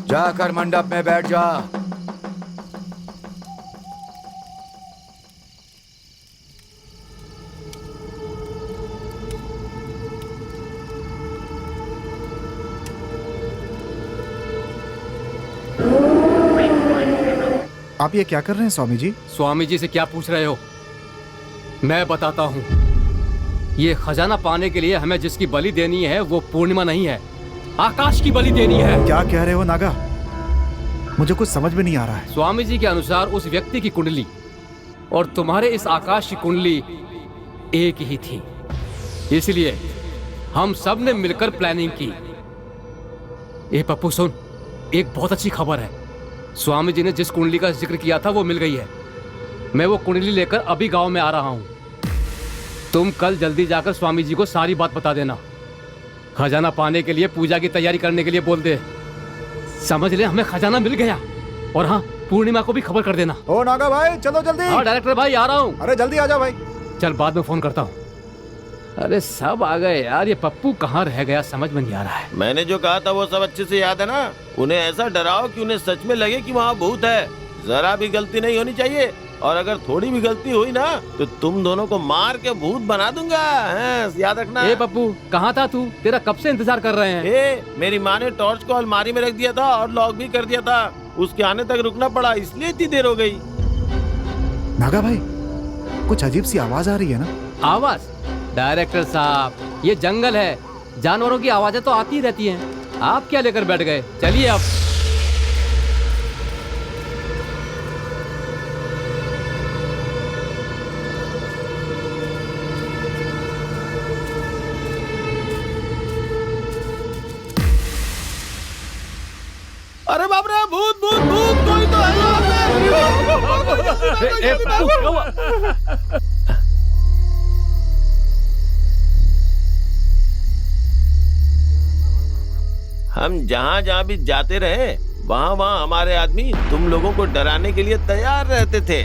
जाकर मंडप में बैठ जा। आप ये क्या कर रहे हैं स्वामी जी? स्वामी जी से क्या पूछ रहे हो? मैं बताता हूँ। ये खजाना पाने के लिए हमें जिसकी बलि देनी है वो पूर्णिमा नहीं है, आकाश की बलि देनी है। क्या कह रहे हो नागा? मुझे कुछ समझ में नहीं आ रहा है। स्वामी जी के अनुसार उस व्यक्ति की कुंडली और तुम्हारे इस आकाश की कुंडली एक ही थी, इसलिए हम सब ने मिलकर प्लानिंग की। ए पप्पू सुन, एक बहुत अच्छी खबर है। स्वामी जी ने जिस कुंडली का जिक्र किया था वो मिल गई है। मैं वो कुंडली लेकर अभी गांव में आ रहा हूँ। तुम कल जल्दी जाकर स्वामी जी को सारी बात बता देना। खजाना पाने के लिए पूजा की तैयारी करने के लिए बोल दे। समझ ले, हमें खजाना मिल गया। और हाँ, पूर्णिमा को भी खबर कर देना। ओ नागा भाई चलो जल्दी। हाँ डायरेक्टर भाई आ रहा हूँ। अरे जल्दी आ जाओ भाई। चल बाद में फोन करता हूँ। अरे सब आ गए यार, ये पप्पू कहाँ रह गया समझ में नहीं आ रहा है। मैंने जो कहा था वो सब अच्छे से याद है ना? उन्हें ऐसा डराओ कि उन्हें सच में लगे कि वहाँ भूत है। जरा भी गलती नहीं होनी चाहिए, और अगर थोड़ी भी गलती हुई ना तो तुम दोनों को मार के भूत बना दूंगा। याद रखना। ए पप्पू कहाँ था तू? तेरा कब से इंतजार कर रहे हैं। मेरी माँ ने टॉर्च को अलमारी में रख दिया था और लॉक भी कर दिया था। उसके आने तक रुकना पड़ा, इसलिए इतनी देर हो गई। नागा भाई कुछ अजीब सी आवाज आ रही है ना? आवाज? डायरेक्टर साहब, ये जंगल है, जानवरों की आवाजें तो आती ही रहती हैं। आप क्या लेकर बैठ गए? चलिए अब। अरे बाप रे, भूत भूत भूत, कोई तो है यहाँ पे। हम जहाँ जहाँ भी जाते रहे वहाँ वहाँ हमारे आदमी तुम लोगों को डराने के लिए तैयार रहते थे।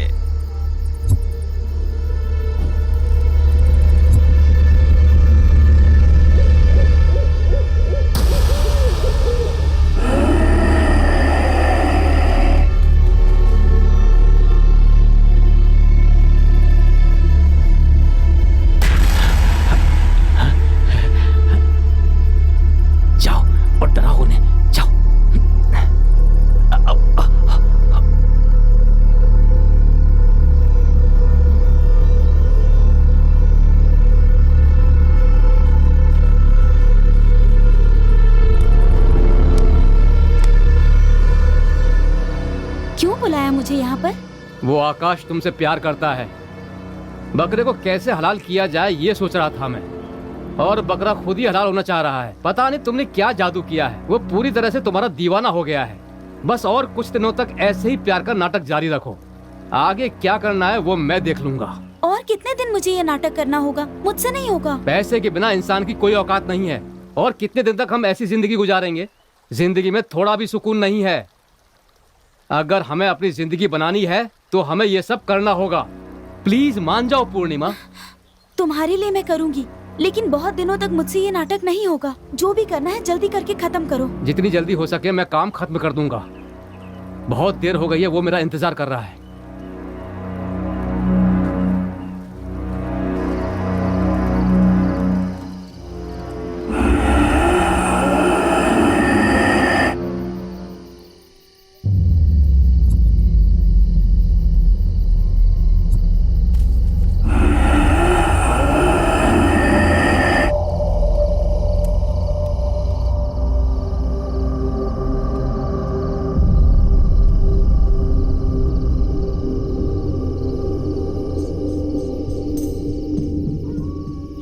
वो आकाश तुमसे प्यार करता है। बकरे को कैसे हलाल किया जाए ये सोच रहा था मैं, और बकरा खुद ही हलाल होना चाह रहा है। पता नहीं तुमने क्या जादू किया है, वो पूरी तरह से तुम्हारा दीवाना हो गया है। बस और कुछ दिनों तक ऐसे ही प्यार का नाटक जारी रखो। आगे क्या करना है वो मैं देख लूंगा। और कितने दिन मुझे ये नाटक करना होगा? मुझसे नहीं होगा। पैसे के बिना इंसान की कोई औकात नहीं है। और कितने दिन तक हम ऐसी जिंदगी गुजारेंगे? जिंदगी में थोड़ा भी सुकून नहीं है। अगर हमें अपनी जिंदगी बनानी है तो हमें ये सब करना होगा। प्लीज मान जाओ पूर्णिमा। तुम्हारे लिए मैं करूंगी, लेकिन बहुत दिनों तक मुझसे ये नाटक नहीं होगा। जो भी करना है जल्दी करके खत्म करो। जितनी जल्दी हो सके मैं काम खत्म कर दूंगा। बहुत देर हो गई है, वो मेरा इंतजार कर रहा है।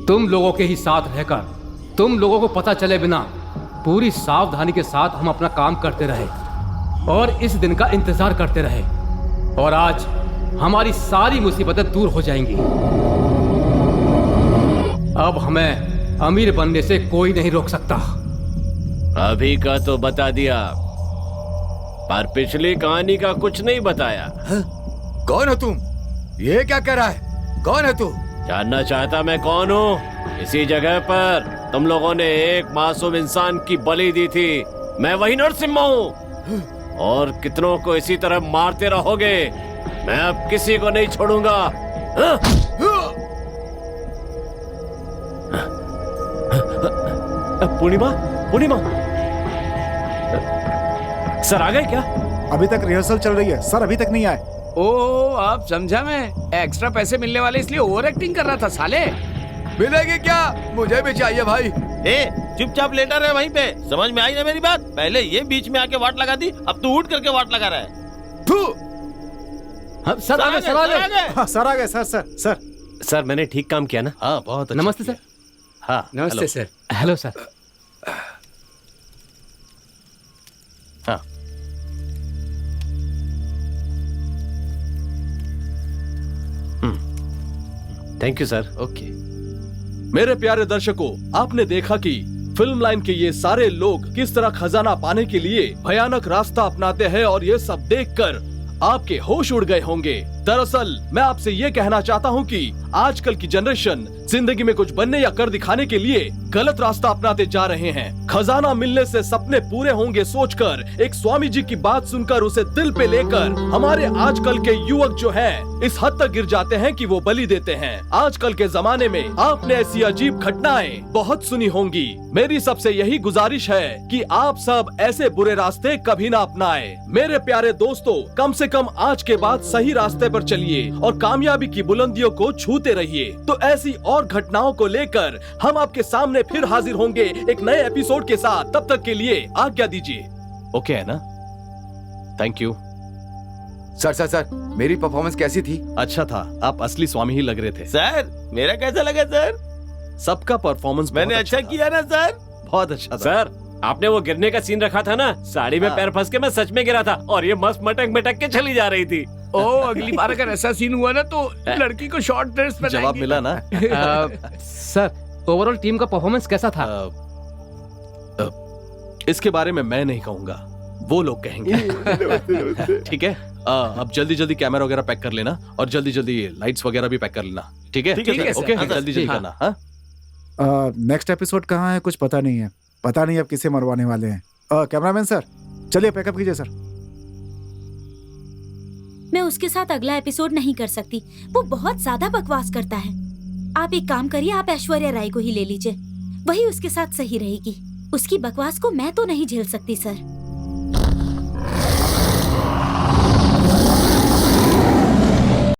तुम लोगों के ही साथ रहकर, तुम लोगों को पता चले बिना पूरी सावधानी के साथ हम अपना काम करते रहे और इस दिन का इंतजार करते रहे, और आज हमारी सारी मुसीबतें दूर हो जाएंगी। अब हमें अमीर बनने से कोई नहीं रोक सकता। अभी का तो बता दिया, पर पिछली कहानी का कुछ नहीं बताया। कौन हो तुम? ये क्या कह रहा है? कौन है तू? जानना चाहता मैं कौन हूँ? इसी जगह पर तुम लोगों ने एक मासूम इंसान की बलि दी थी। मैं वही नरसिम्हा हूँ और कितनों को इसी तरह मारते रहोगे। मैं अब किसी को नहीं छोड़ूंगा। हाँ? पूर्णिमा, पूर्णिमा सर आ गए क्या? अभी तक रिहर्सल चल रही है सर, अभी तक नहीं आए। ओ आप समझा, मैं एक्स्ट्रा पैसे मिलने वाले इसलिए ओवर एक्टिंग कर रहा था साले। मिलेगी क्या? मुझे भी चाहिए भाई। ए चुपचाप लेटा रहे वहीं पे। समझ में आई ना मेरी बात? पहले ये बीच में आके वाट लगा दी, अब तू उठ करके वाट लगा रहा है। थू। हम सर आ गए, सर आ गए। हाँ, सर आ गए सर। सर सर सर मैंने ठीक काम किया ना? हाँ बहुत अच्छा नमस्ते किया। सर। हाँ नमस्ते हेलो। सर। Hello sir. हाँ थैंक यू सर। ओके। मेरे प्यारे दर्शकों, आपने देखा कि फिल्म लाइन के ये सारे लोग किस तरह खजाना पाने के लिए भयानक रास्ता अपनाते हैं और ये सब देखकर आपके होश उड़ गए होंगे। दरअसल मैं आपसे ये कहना चाहता हूँ कि आजकल की जनरेशन जिंदगी में कुछ बनने या कर दिखाने के लिए गलत रास्ता अपनाते जा रहे हैं। खजाना मिलने से सपने पूरे होंगे सोचकर, एक स्वामी जी की बात सुनकर उसे दिल पे लेकर हमारे आजकल के युवक जो हैं इस हद तक गिर जाते हैं कि वो बलि देते हैं। आजकल के जमाने में आपने ऐसी अजीब घटनाएं बहुत सुनी होंगी। मेरी सबसे यही गुजारिश है कि आप सब ऐसे बुरे रास्ते कभी ना अपनाएं। मेरे प्यारे दोस्तों, कम से कम आज के बाद सही रास्ते पर चलिए और कामयाबी की बुलंदियों को छूते रहिए। तो ऐसी और घटनाओं को लेकर हम आपके सामने फिर हाजिर होंगे एक नए एपिसोड के साथ। तब तक के लिए आज्ञा दीजिए। ओके है ना? Thank you. सर मेरी परफॉर्मेंस कैसी थी? अच्छा था, आप असली स्वामी ही लग रहे थे। सर मेरा कैसा लगा सर? सबका परफॉर्मेंस मैंने अच्छा किया ना सर? बहुत अच्छा था। सर आपने वो गिरने का सीन रखा था ना, साड़ी में हाँ। पैर फंस के मैं सच में गिरा था और ये मस्त मटक मटक के चली जा रही थी। ओ अगली बार अगर ऐसा सीन हुआ ना तो लड़की को शॉर्ट ड्रेस में जवाब मिला ना? सर ओवरऑल टीम का परफॉर्मेंस कैसा था? इसके बारे में मैं नहीं कहूंगा, वो लोग कहेंगे। ठीक है, अब जल्दी जल्दी कैमरा वगैरह पैक कर लेना और जल्दी जल्दी लाइट्स वगैरह भी पैक कर लेना। ठीक है? ठीक है, ओके, हाँ, सर। जल्दी जल्दी हाँ। करना। हाँ नेक्स्ट एपिसोड कहाँ है कुछ पता नहीं है। पता नहीं अब किसे मरवाने वाले हैं। कैमरामैन सर चलिए पैकअप कीजिए सर। मैं उसके साथ अगला एपिसोड नहीं कर सकती, वो बहुत ज्यादा बकवास करता है। आप एक काम करिए, आप ऐश्वर्या राय को ही ले लीजिए, वही उसके साथ सही रहेगी। उसकी बकवास को मैं तो नहीं झेल सकती सर।